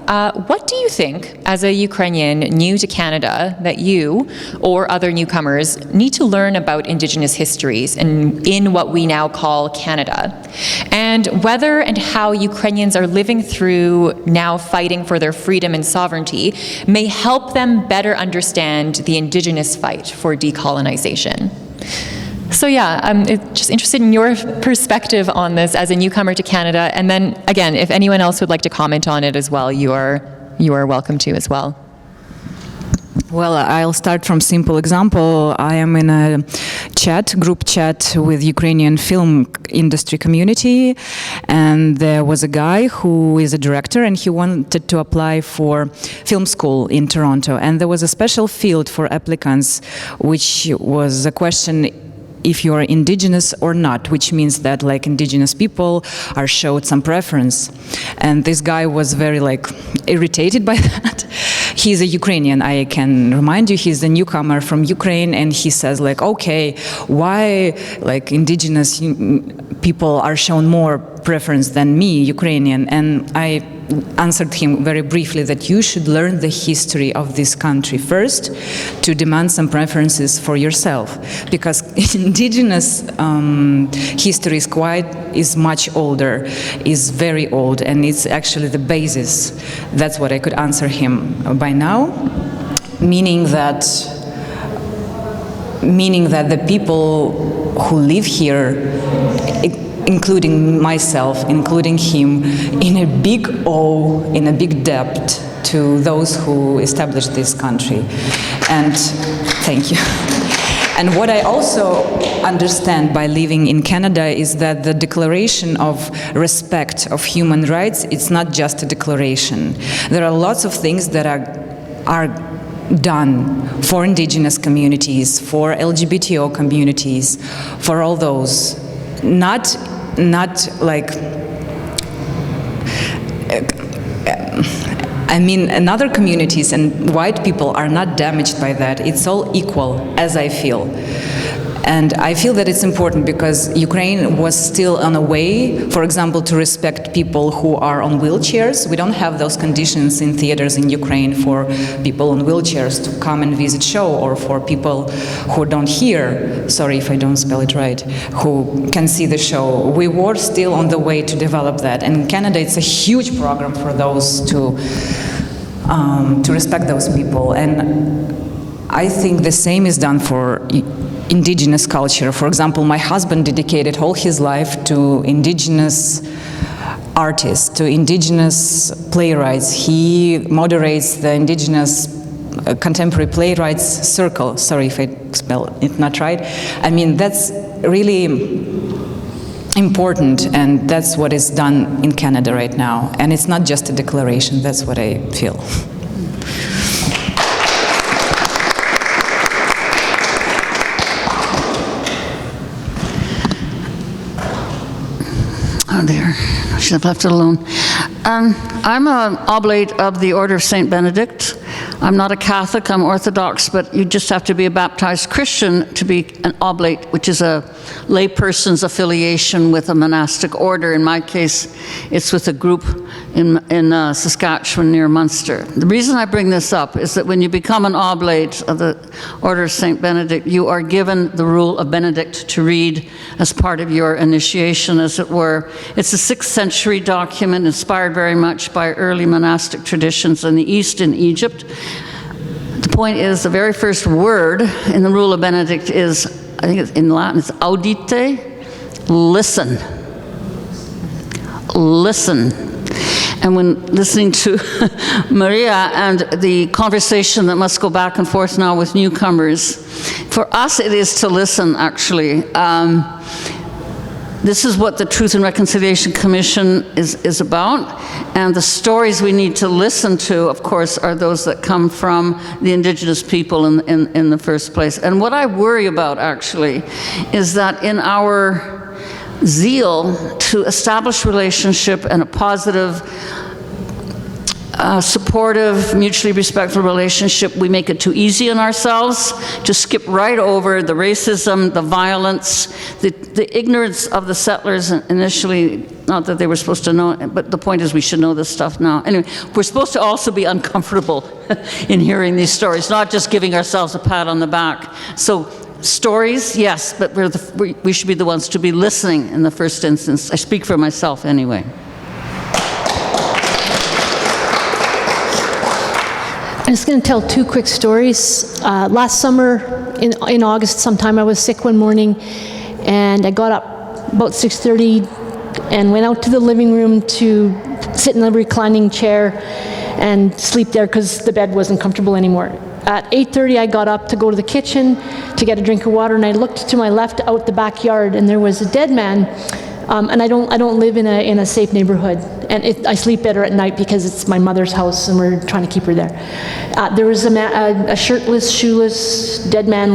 what do you think, as a Ukrainian new to Canada, that you or other newcomers need to learn about Indigenous histories in what we now call Canada? And whether and how Ukrainians are living through now fighting for their freedom and sovereignty may help them better understand the Indigenous fight for decolonization. So yeah, I'm just interested in your perspective on this as a newcomer to Canada, and then again, if anyone else would like to comment on it as well, you are welcome to as well. Well, I'll start from simple example. I am in a group chat with Ukrainian film industry community, and there was a guy who is a director, and he wanted to apply for film school in Toronto, and there was a special field for applicants, which was a question if you are Indigenous or not, which means that like Indigenous people are showed some preference. And this guy was very like irritated by that. He's a Ukrainian, I can remind you, he's a newcomer from Ukraine, and he says like, okay, why like Indigenous people are shown more preference than me, Ukrainian? And I answered him very briefly that you should learn the history of this country first to demand some preferences for yourself, because Indigenous history is much older, is very old, and it's actually the basis. That's what I could answer him by now, meaning that the people who live here, including myself, including him, in a big awe, in a big debt to those who established this country. And thank you. And what I also understand by living in Canada is that the declaration of respect of human rights, it's not just a declaration. There are lots of things that are done for Indigenous communities, for LGBTO communities, for all those. Not like, I mean, other communities and white people are not damaged by that. It's all equal, as I feel. And I feel that it's important because Ukraine was still on a way, for example, to respect people who are on wheelchairs. We don't have those conditions in theaters in Ukraine for people on wheelchairs to come and visit show, or for people who don't hear, sorry if I don't spell it right, who can see the show. We were still on the way to develop that. And in Canada, it's a huge program for those to respect those people. And I think the same is done for Indigenous culture. For example, my husband dedicated all his life to Indigenous artists, to Indigenous playwrights. He moderates the Indigenous contemporary playwrights circle. Sorry if I spell it not right. I mean, that's really important, and that's what is done in Canada right now. And it's not just a declaration, that's what I feel. Oh dear, I should have left it alone. I'm an oblate of the Order of St. Benedict. I'm not a Catholic, I'm Orthodox, but you just have to be a baptized Christian to be an oblate, which is a layperson's affiliation with a monastic order. In my case, it's with a group in Saskatchewan near Munster. The reason I bring this up is that when you become an oblate of the Order of St. Benedict, you are given the Rule of Benedict to read as part of your initiation, as it were. It's a 6th century document inspired very much by early monastic traditions in the East, in Egypt. The point is, the very first word in the Rule of Benedict is, I think it's in Latin, it's audite, listen. Listen. And when listening to Maria and the conversation that must go back and forth now with newcomers, for us it is to listen, actually. This is what the Truth and Reconciliation Commission is about, and the stories we need to listen to, of course, are those that come from the Indigenous people in the first place. And what I worry about, actually, is that in our zeal to establish relationship and a positive, supportive, mutually respectful relationship, we make it too easy on ourselves to skip right over the racism, the violence, the ignorance of the settlers initially. Not that they were supposed to know, but the point is we should know this stuff now. Anyway, we're supposed to also be uncomfortable in hearing these stories, not just giving ourselves a pat on the back. So stories, yes, but we should be the ones to be listening in the first instance. I speak for myself anyway. I'm just going to tell 2 quick stories. Last summer, in August sometime, I was sick one morning, and I got up about 6:30 and went out to the living room to sit in the reclining chair and sleep there because the bed wasn't comfortable anymore. at 8:30 I got up to go to the kitchen to get a drink of water, and I looked to my left out the backyard, and there was a dead man. And I don't live in a safe neighborhood, and I sleep better at night because it's my mother's house and we're trying to keep her there. There was a shirtless, shoeless, dead man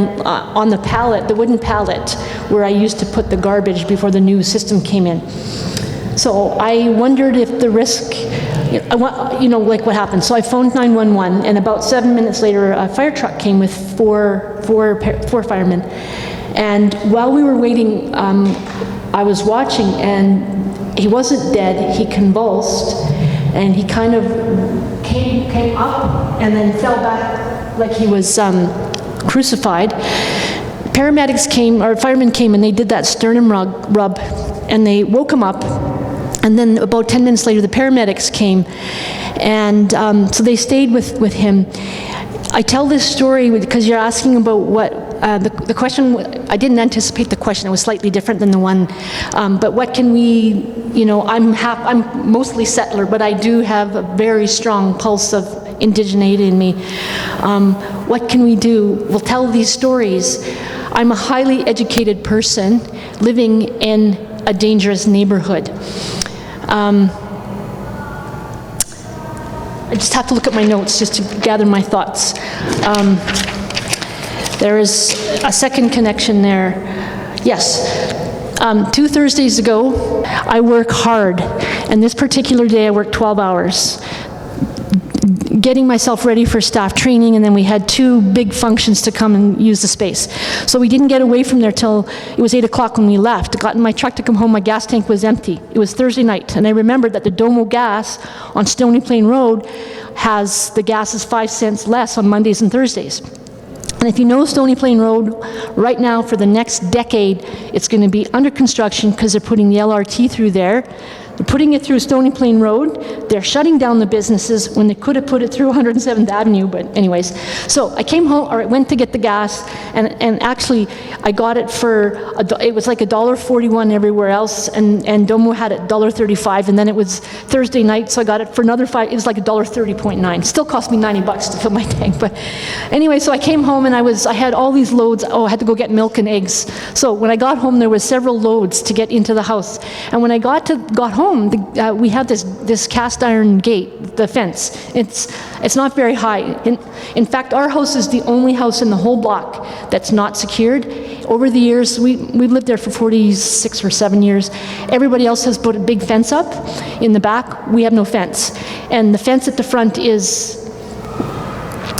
on the pallet, the wooden pallet, where I used to put the garbage before the new system came in. So I wondered if the risk, like what happened. So I phoned 911, and about 7 minutes later, a fire truck came with four firemen. And while we were waiting, I was watching, and he wasn't dead. He convulsed, and he kind of came up and then fell back like he was crucified. Paramedics came, or firemen came, and they did that sternum rub, and they woke him up. And then about 10 minutes later, the paramedics came, and so they stayed with him. I tell this story because you're asking about what the question. I didn't anticipate the question. It was slightly different than the one. But what can we? I'm mostly settler, but I do have a very strong pulse of indigeneity in me. What can we do? We'll tell these stories. I'm a highly educated person living in a dangerous neighborhood. I just have to look at my notes just to gather my thoughts. There is a second connection there. Yes. 2 Thursdays ago, I work hard, and this particular day I worked 12 hours, getting myself ready for staff training, and then we had 2 big functions to come and use the space. So we didn't get away from there till it was 8 o'clock when we left. I got in my truck to come home, my gas tank was empty. It was Thursday night, and I remembered that the Domo Gas on Stony Plain Road has, the gas is 5 cents less on Mondays and Thursdays. And if you know Stony Plain Road, right now for the next decade, it's going to be under construction because they're putting the LRT through there. They're putting it through Stony Plain Road. They're shutting down the businesses when they could have put it through 107th Avenue, but anyways. So I came home, or I went to get the gas, and actually I got it for, it was like $1.41 everywhere else, and Domo had it $1.35, and then it was Thursday night, so I got it for another $5, it was like $1.30.9. Still cost me $90 to fill my tank, but anyway, so I came home and I had all these loads. I had to go get milk and eggs. So when I got home, there was several loads to get into the house, and when I got home, we have this cast iron gate, the fence. It's not very high. In fact, our house is the only house in the whole block that's not secured. Over the years, we've lived there for 46 or 7 years. Everybody else has put a big fence up. In the back, we have no fence. And the fence at the front is,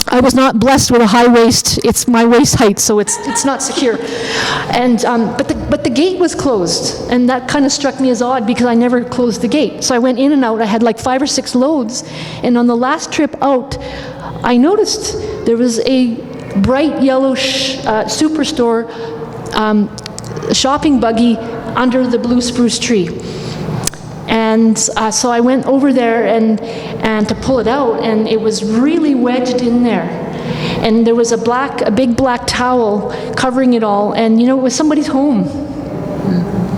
I was not blessed with a high waist. It's my waist height, so it's not secure. And but the gate was closed, and that kind of struck me as odd because I never closed the gate. So I went in and out. I had like 5 or 6 loads, and on the last trip out, I noticed there was a bright yellow Superstore shopping buggy under the blue spruce tree. And so I went over there and to pull it out, and it was really wedged in there. And there was a big black towel covering it all, and it was somebody's home.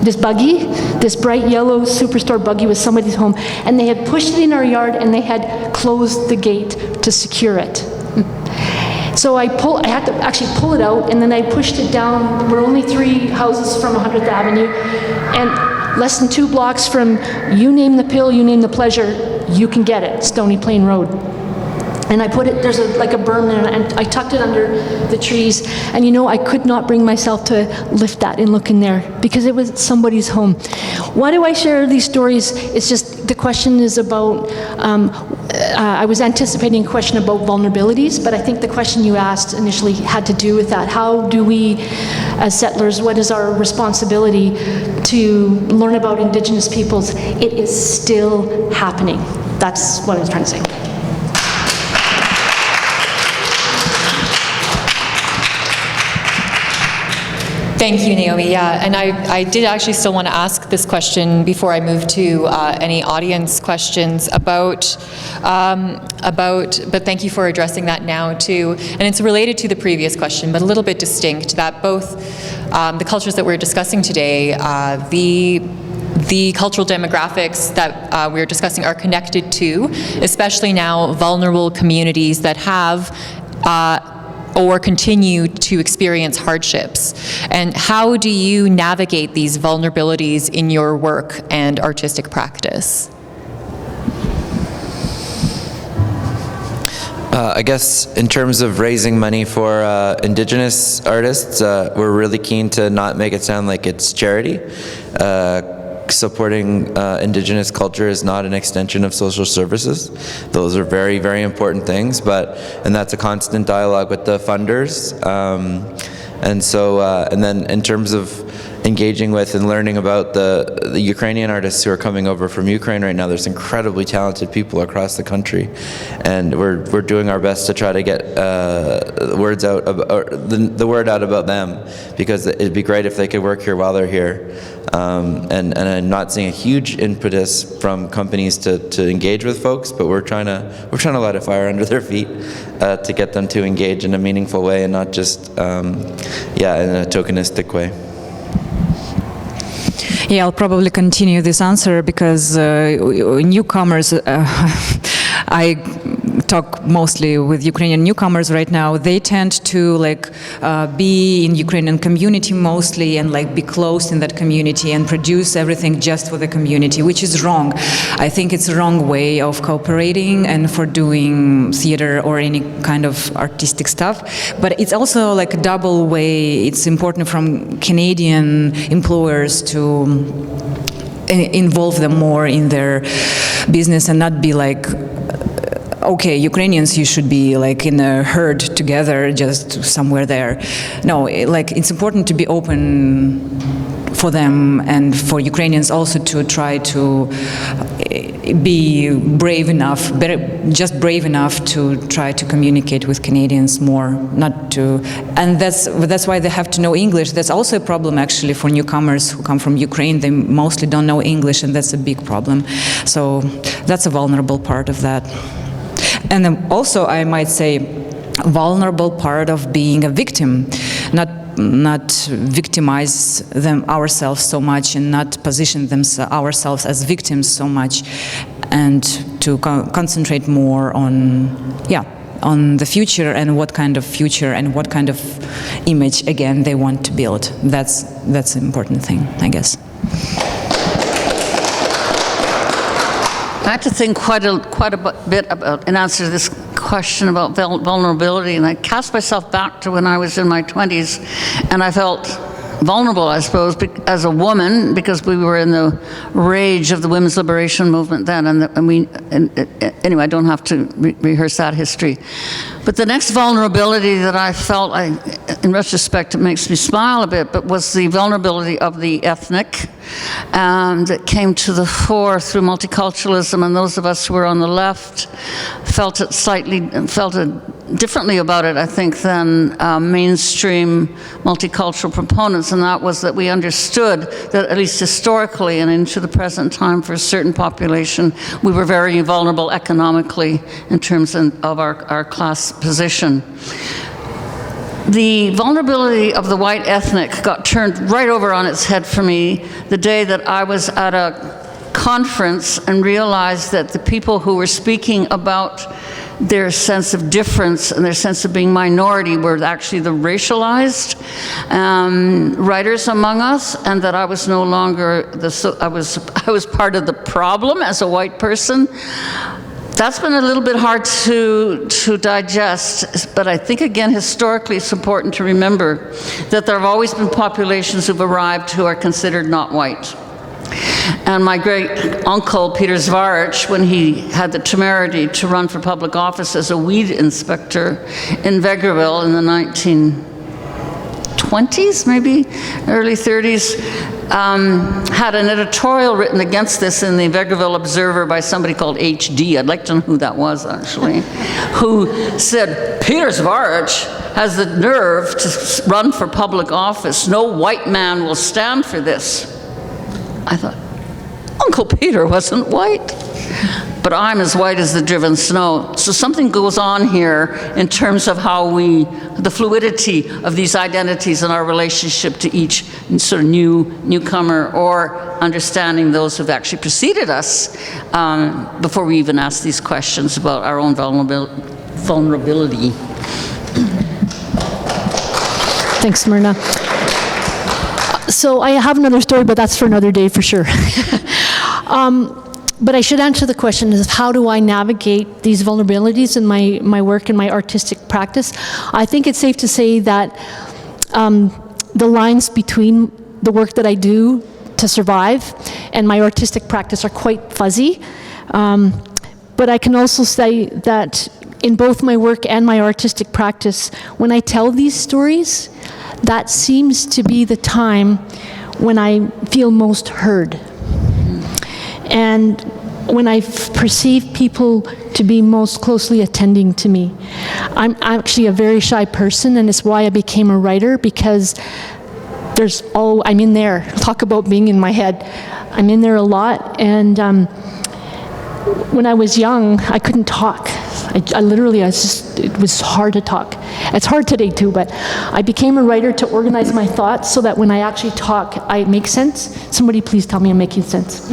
This buggy, this bright yellow Superstore buggy was somebody's home, and they had pushed it in our yard, and they had closed the gate to secure it. So I had to actually pull it out, and then I pushed it down. We're only 3 houses from 100th Avenue, and less than 2 blocks from you name the pill, you name the pleasure, you can get it, Stony Plain Road. And I put it, there's like a berm there, and I tucked it under the trees. And I could not bring myself to lift that and look in there because it was somebody's home. Why do I share these stories? It's just the question is about, I was anticipating a question about vulnerabilities, but I think the question you asked initially had to do with that. How do we, as settlers, what is our responsibility to learn about Indigenous peoples? It is still happening. That's what I was trying to say. Thank you, Naomi. Yeah, and I did actually still want to ask this question before I move to any audience questions about, but thank you for addressing that now too. And it's related to the previous question, but a little bit distinct, that both the cultures that we're discussing today, the cultural demographics that we're discussing are connected to, especially now, vulnerable communities that have or continue to experience hardships? And how do you navigate these vulnerabilities in your work and artistic practice? I guess in terms of raising money for Indigenous artists, we're really keen to not make it sound like it's charity. Supporting Indigenous culture is not an extension of social services. Those are very, very important things, and that's a constant dialogue with the funders. And then in terms of engaging with and learning about the Ukrainian artists who are coming over from Ukraine right now, there's incredibly talented people across the country, and we're doing our best to try to get the word out about them, because it'd be great if they could work here while they're here. And I'm not seeing a huge impetus from companies to engage with folks, but we're trying to light a fire under their feet to get them to engage in a meaningful way and not just in a tokenistic way. Yeah, I'll probably continue this answer because newcomers, I talk mostly with Ukrainian newcomers right now. They tend to be in Ukrainian community mostly and be close in that community and produce everything just for the community, which is wrong. I think it's a wrong way of cooperating and for doing theater or any kind of artistic stuff. But it's also a double way. It's important from Canadian employers to involve them more in their business and not be okay, Ukrainians, you should be in a herd together, just somewhere there. No, it's important to be open for them and for Ukrainians also to try to be brave enough to try to communicate with Canadians more, and that's why they have to know English. That's also a problem actually for newcomers who come from Ukraine. They mostly don't know English, and that's a big problem. So that's a vulnerable part of that. And then also, I might say, vulnerable part of being a victim, not victimize ourselves so much and not position ourselves as victims so much, and to concentrate more on the future and what kind of future and what kind of image again they want to build. That's an important thing, I guess. I had to think quite a bit about in answer to this question about vulnerability, and I cast myself back to when I was in my 20s, and I felt vulnerable, I suppose, as a woman, because we were in the rage of the women's liberation movement then, anyway, I don't have to rehearse that history. But the next vulnerability that I felt, in retrospect, it makes me smile a bit, but was the vulnerability of the ethnic that came to the fore through multiculturalism, and those of us who were on the left felt it differently about it, I think, than mainstream multicultural proponents, and that was that we understood that, at least historically and into the present time, for a certain population, we were very vulnerable economically in terms of our class position. The vulnerability of the white ethnic got turned right over on its head for me the day that I was at a conference and realized that the people who were speaking about their sense of difference and their sense of being minority were actually the racialized writers among us, and that I was no longer I was part of the problem as a white person. That's been a little bit hard to digest, but I think, again, historically it's important to remember that there have always been populations who've arrived who are considered not white. And my great uncle, Peter Zvarich, when he had the temerity to run for public office as a weed inspector in Vegreville in the 1920s, maybe, early 30s, had an editorial written against this in the Vegreville Observer by somebody called H.D. I'd like to know who that was, actually, who said, Peter Zvarich has the nerve to run for public office. No white man will stand for this. I thought, Uncle Peter wasn't white, but I'm as white as the driven snow. So something goes on here in terms of how the fluidity of these identities and our relationship to each sort of newcomer, or understanding those who've actually preceded us before we even ask these questions about our own vulnerability. Thanks, Myrna. So I have another story, but that's for another day for sure. But I should answer the question is how do I navigate these vulnerabilities in my work and my artistic practice? I think it's safe to say that the lines between the work that I do to survive and my artistic practice are quite fuzzy. But I can also say that in both my work and my artistic practice, when I tell these stories, that seems to be the time when I feel most heard. And when I perceive people to be most closely attending to me. I'm actually a very shy person, and it's why I became a writer, because I'm in there. Talk about being in my head. I'm in there a lot, and when I was young, I couldn't talk. it was hard to talk. It's hard today too, but I became a writer to organize my thoughts so that when I actually talk, I make sense. Somebody please tell me I'm making sense.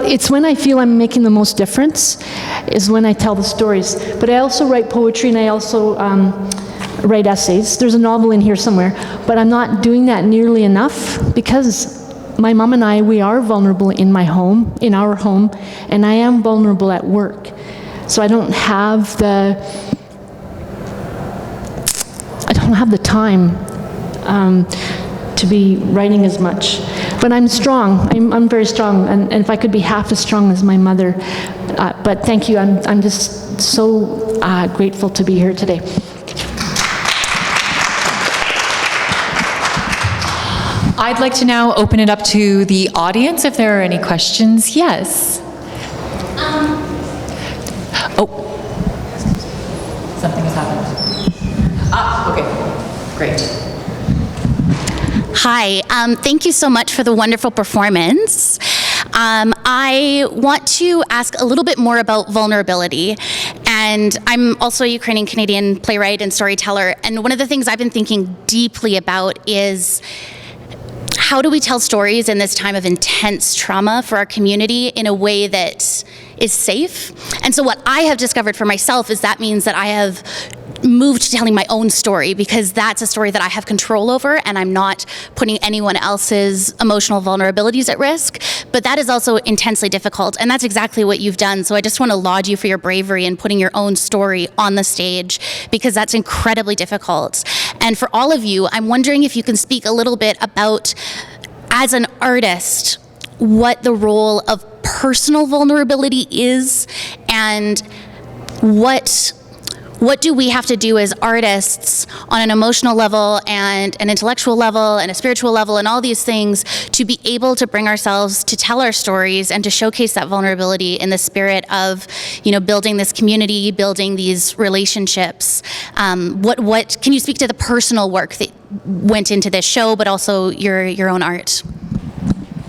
It's when I feel I'm making the most difference is when I tell the stories. But I also write poetry, and I also write essays. There's a novel in here somewhere, but I'm not doing that nearly enough because my mom and we are vulnerable in our home, and I am vulnerable at work. So I don't have the time to be writing as much. But I'm strong. I'm very strong, and if I could be half as strong as my mother. But thank you. I'm just so grateful to be here today. I'd like to now open it up to the audience if there are any questions. Yes. Something has happened. Okay. Great. Hi, thank you so much for the wonderful performance. I want to ask a little bit more about vulnerability. And I'm also a Ukrainian Canadian playwright and storyteller. And one of the things I've been thinking deeply about is how do we tell stories in this time of intense trauma for our community in a way that is safe? And so what I have discovered for myself is that means that I have moved to telling my own story, because that's a story that I have control over, and I'm not putting anyone else's emotional vulnerabilities at risk. But that is also intensely difficult, and that's exactly what you've done. So I just want to laud you for your bravery in putting your own story on the stage, because that's incredibly difficult. And for all of you, I'm wondering if you can speak a little bit about, as an artist, what the role of personal vulnerability is, and what do we have to do as artists on an emotional level and an intellectual level and a spiritual level and all these things to be able to bring ourselves to tell our stories and to showcase that vulnerability in the spirit of, building this community, building these relationships. What can you speak to the personal work that went into this show, but also your own art?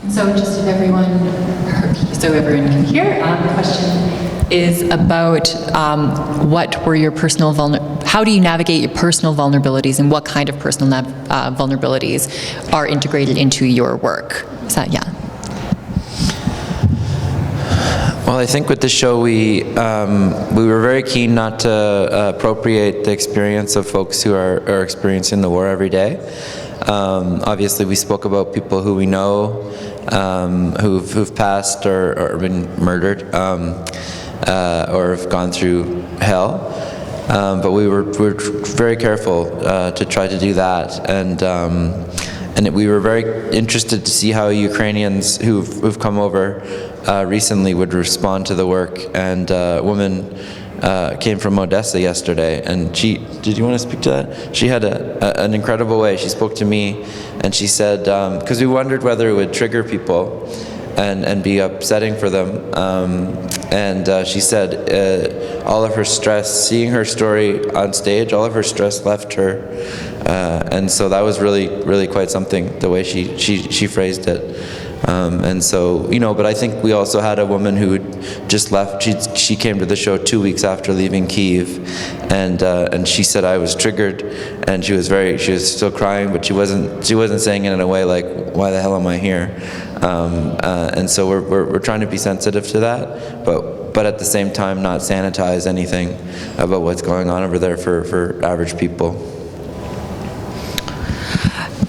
So just if everyone can hear, the question is about what were your personal how do you navigate your personal vulnerabilities, and what kind of personal vulnerabilities are integrated into your work? Is that, yeah? Well, I think with the show we were very keen not to appropriate the experience of folks who are experiencing the war every day. Obviously, we spoke about people who we know, who've passed or been murdered, or have gone through hell. But we were very careful to try to do that, and we were very interested to see how Ukrainians who've come over recently would respond to the work. And a woman came from Odessa yesterday, and did you want to speak to that? She had an incredible way. She spoke to me, and she said, because we wondered whether it would trigger people and be upsetting for them. And she said all of her stress, seeing her story on stage, all of her stress left her. And so that was really, really quite something, the way she phrased it. And so, but I think we also had a woman who just left. She came to the show 2 weeks after leaving Kyiv, and she said I was triggered, and she was still crying, but she wasn't saying it in a way like, why the hell am I here? And so we're trying to be sensitive to that, but but at the same time not sanitize anything about what's going on over there for average people.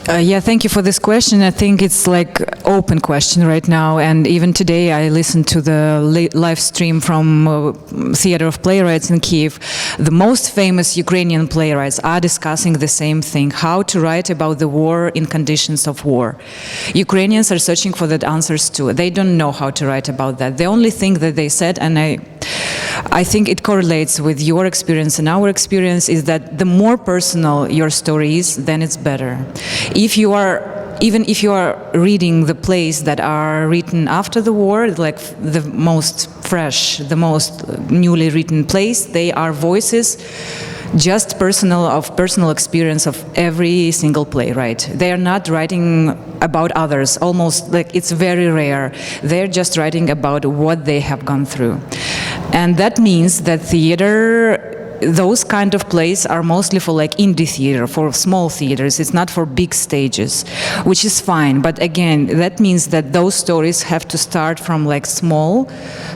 Yeah, thank you for this question. I think it's like open question right now, and even today I listened to the live stream from Theater of Playwrights in Kiev. The most famous Ukrainian playwrights are discussing the same thing, how to write about the war in conditions of war. Ukrainians are searching for that answers too. They don't know how to write about that. The only thing that they said, and I think it correlates with your experience and our experience, is that the more personal your story is, then it's better. Even if you are reading the plays that are written after the war, like the most fresh, the most newly written plays, they are voices just personal experience of every single playwright. They are not writing about others, almost like it's very rare. They're just writing about what they have gone through. And that means that theater, those kind of plays are mostly for like indie theater, for small theaters. It's not for big stages, which is fine. But again, that means that those stories have to start from like small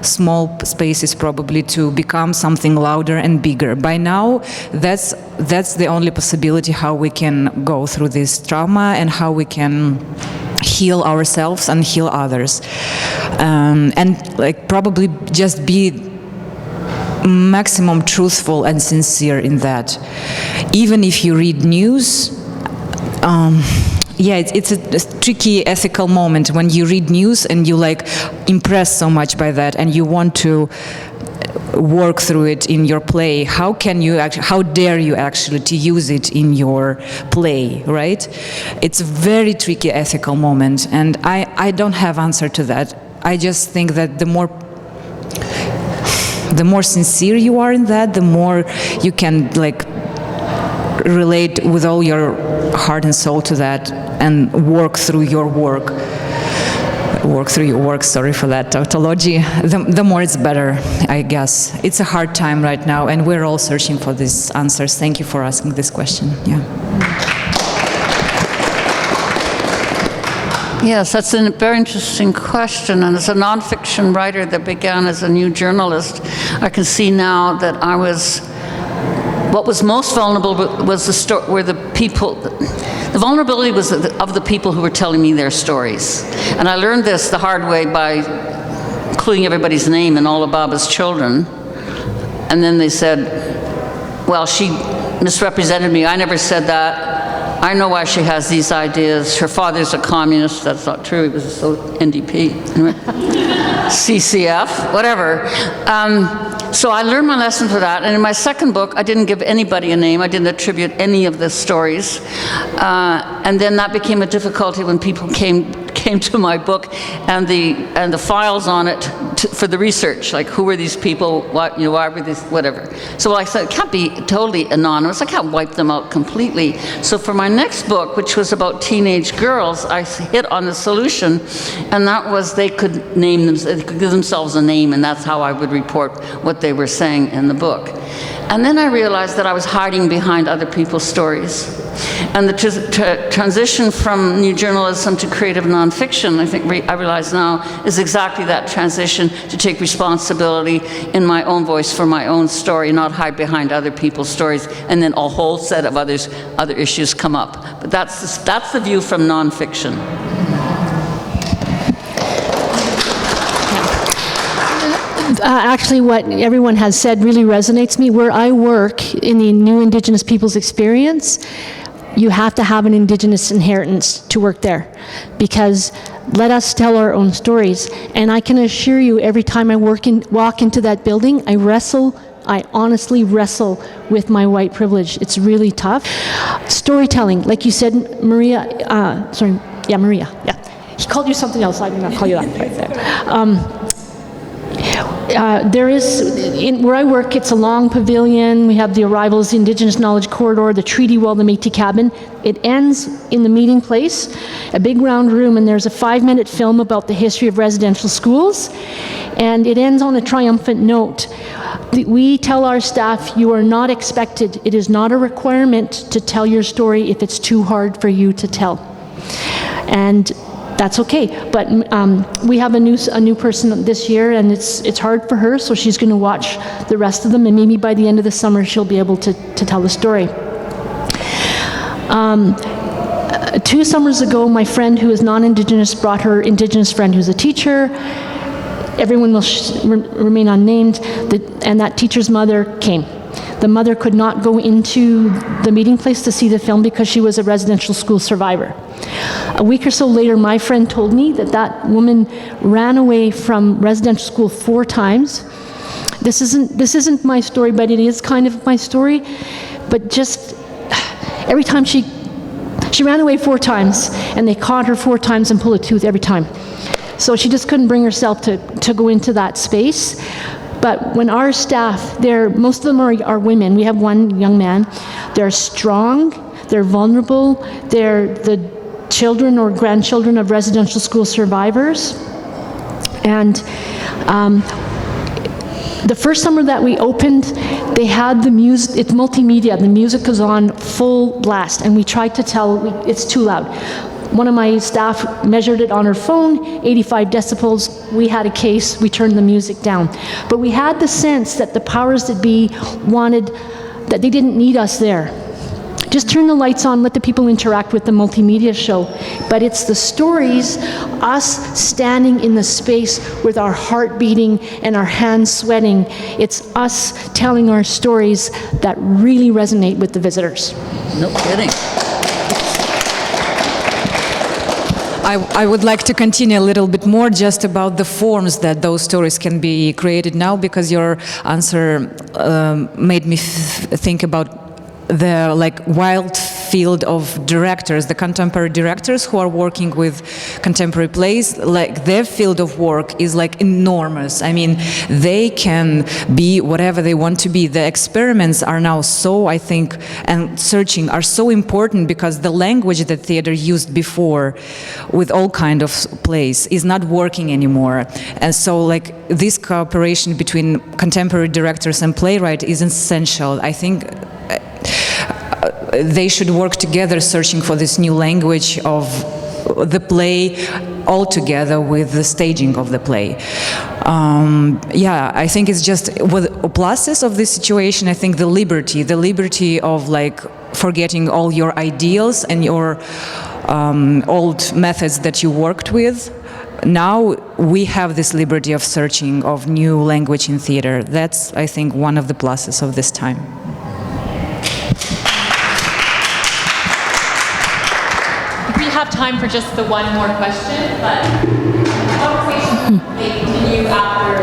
spaces probably to become something louder and bigger. By now, that's the only possibility how we can go through this trauma and how we can heal ourselves and heal others. And like probably just be maximum truthful and sincere in that. Even if you read news, yeah, it's a tricky ethical moment when you read news and you like impressed so much by that and you want to work through it in your play. How dare you actually to use it in your play, right? It's a very tricky ethical moment, and I don't have answer to that. I just think that the more sincere you are in that, the more you can like relate with all your heart and soul to that and work through your work. Sorry for that tautology. The more it's better, I guess. It's a hard time right now, and we're all searching for these answers. Thank you for asking this question. Yeah. Yes, that's a very interesting question. And as a nonfiction writer that began as a new journalist, I can see now that what was most vulnerable was the vulnerability was of the people who were telling me their stories. And I learned this the hard way by including everybody's name in all of Baba's children. And then they said, well, she misrepresented me. I never said that. I know why she has these ideas. Her father's a communist. That's not true. He was a NDP. Anyway. CCF, whatever. So I learned my lesson for that. And in my second book, I didn't give anybody a name. I didn't attribute any of the stories. And then that became a difficulty when people came to my book and the files on it for the research, like who were these people, why were these, whatever. So I said, it can't be totally anonymous. I can't wipe them out completely. So for my next book, which was about teenage girls, I hit on the solution, and that was they could name them, they could give themselves a name, and that's how I would report what they were saying in the book. And then I realized that I was hiding behind other people's stories. And the transition from new journalism to creative nonfiction, I think I realize now, is exactly that transition to take responsibility in my own voice for my own story, not hide behind other people's stories, and then a whole set of other issues come up. But that's the view from nonfiction. Actually, what everyone has said really resonates me. Where I work in the new Indigenous people's experience, you have to have an Indigenous inheritance to work there, because let us tell our own stories. And I can assure you, every time I walk into that building, I honestly wrestle with my white privilege. It's really tough. Storytelling, like you said, Maria, Maria, yeah. He called you something else, I did not call you that right there. There is, where I work, it's a long pavilion. We have the Arrivals Indigenous Knowledge Corridor, the Treaty Wall, the Métis Cabin. It ends in the meeting place, a big round room, and there's a 5-minute film about the history of residential schools, and it ends on a triumphant note. We tell our staff, you are not expected. It is not a requirement to tell your story if it's too hard for you to tell. And that's okay. But we have a new person this year, and it's hard for her, so she's going to watch the rest of them, and maybe by the end of the summer she'll be able to tell the story. 2 summers ago, my friend who is non-Indigenous brought her Indigenous friend who's a teacher. Everyone will remain unnamed, and that teacher's mother came. The mother could not go into the meeting place to see the film because she was a residential school survivor. A week or so later, my friend told me that that woman ran away from residential school 4 times. This isn't my story, but it is kind of my story. But just every time she ran away 4 times, and they caught her 4 times and pulled a tooth every time. So she just couldn't bring herself to go into that space. But when our staff, most of them are women. We have one young man. They're strong, they're vulnerable, they're the children or grandchildren of residential school survivors. And the first summer that we opened, they had the music, it's multimedia, the music was on full blast, and we tried to tell, it's too loud. One of my staff measured it on her phone, 85 decibels. We had a case, we turned the music down. But we had the sense that the powers that be wanted, that they didn't need us there. Just turn the lights on, let the people interact with the multimedia show. But it's the stories, us standing in the space with our heart beating and our hands sweating. It's us telling our stories that really resonate with the visitors. No kidding. I would like to continue a little bit more just about the forms that those stories can be created now, because your answer made me think about the wild field of directors, the contemporary directors who are working with contemporary plays. Their field of work is enormous. I mean, they can be whatever they want to be. The experiments are now so, I think, and searching are so important, because the language that theater used before with all kind of plays is not working anymore. And so this cooperation between contemporary directors and playwright is essential. I think they should work together, searching for this new language of the play, all together with the staging of the play. Yeah, I think it's just with pluses of this situation. I think the liberty of forgetting all your ideals and your old methods that you worked with. Now we have this liberty of searching of new language in theater. That's, I think, one of the pluses of this time. We have time for just the one more question, but the conversation may continue after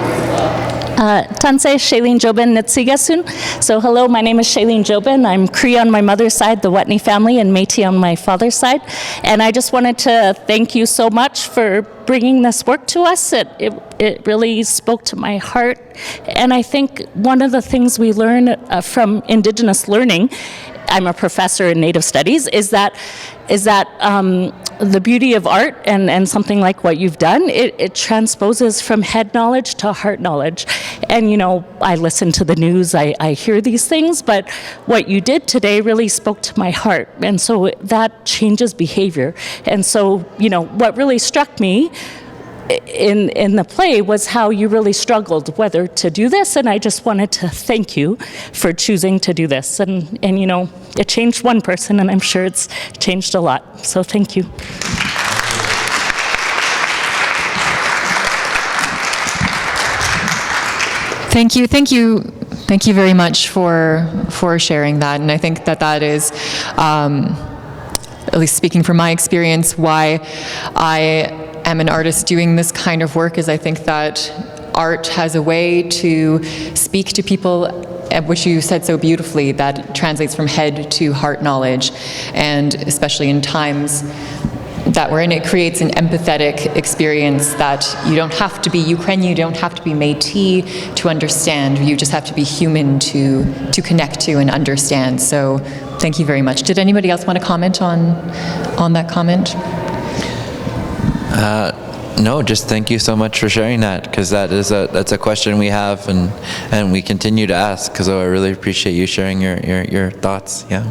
your flow. Tanse Shailene Jobin Nitsigasun. So hello, my name is Shailene Jobin. I'm Cree on my mother's side, the Watney family, and Métis on my father's side. And I just wanted to thank you so much for bringing this work to us. It really spoke to my heart. And I think one of the things we learn from Indigenous learning, I'm a professor in Native Studies, is that the beauty of art and something like what you've done, it transposes from head knowledge to heart knowledge. And I listen to the news, I hear these things, but what you did today really spoke to my heart. And so that changes behavior. And so, what really struck me in the play was how you really struggled whether to do this, and I just wanted to thank you for choosing to do this. And it changed one person, and I'm sure it's changed a lot. So thank you. Thank you very much for sharing that. And I think that is, at least speaking from my experience, why I am an artist doing this kind of work, is I think that art has a way to speak to people, which you said so beautifully, that translates from head to heart knowledge. And especially in times that we're in, it creates an empathetic experience that you don't have to be Ukrainian, you don't have to be Métis to understand. You just have to be human to connect to and understand. So thank you very much. Did anybody else want to comment on that comment? No, just thank you so much for sharing that, because that's a question we have and we continue to ask. So I really appreciate you sharing your thoughts. Yeah.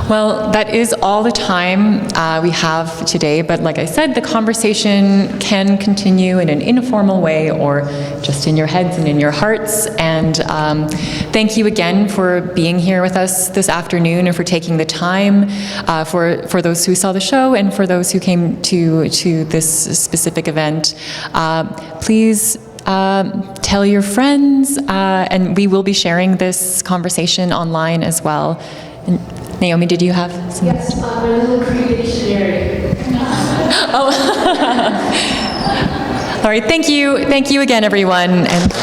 Well, that is all the time we have today, but like I said, the conversation can continue in an informal way or just in your heads and in your hearts. And thank you again for being here with us this afternoon and for taking the time for those who saw the show and for those who came to this specific event. Please tell your friends, and we will be sharing this conversation online as well. And Naomi, did you have some? Yes, my little Cree dictionary. Oh. All right, thank you again, everyone. And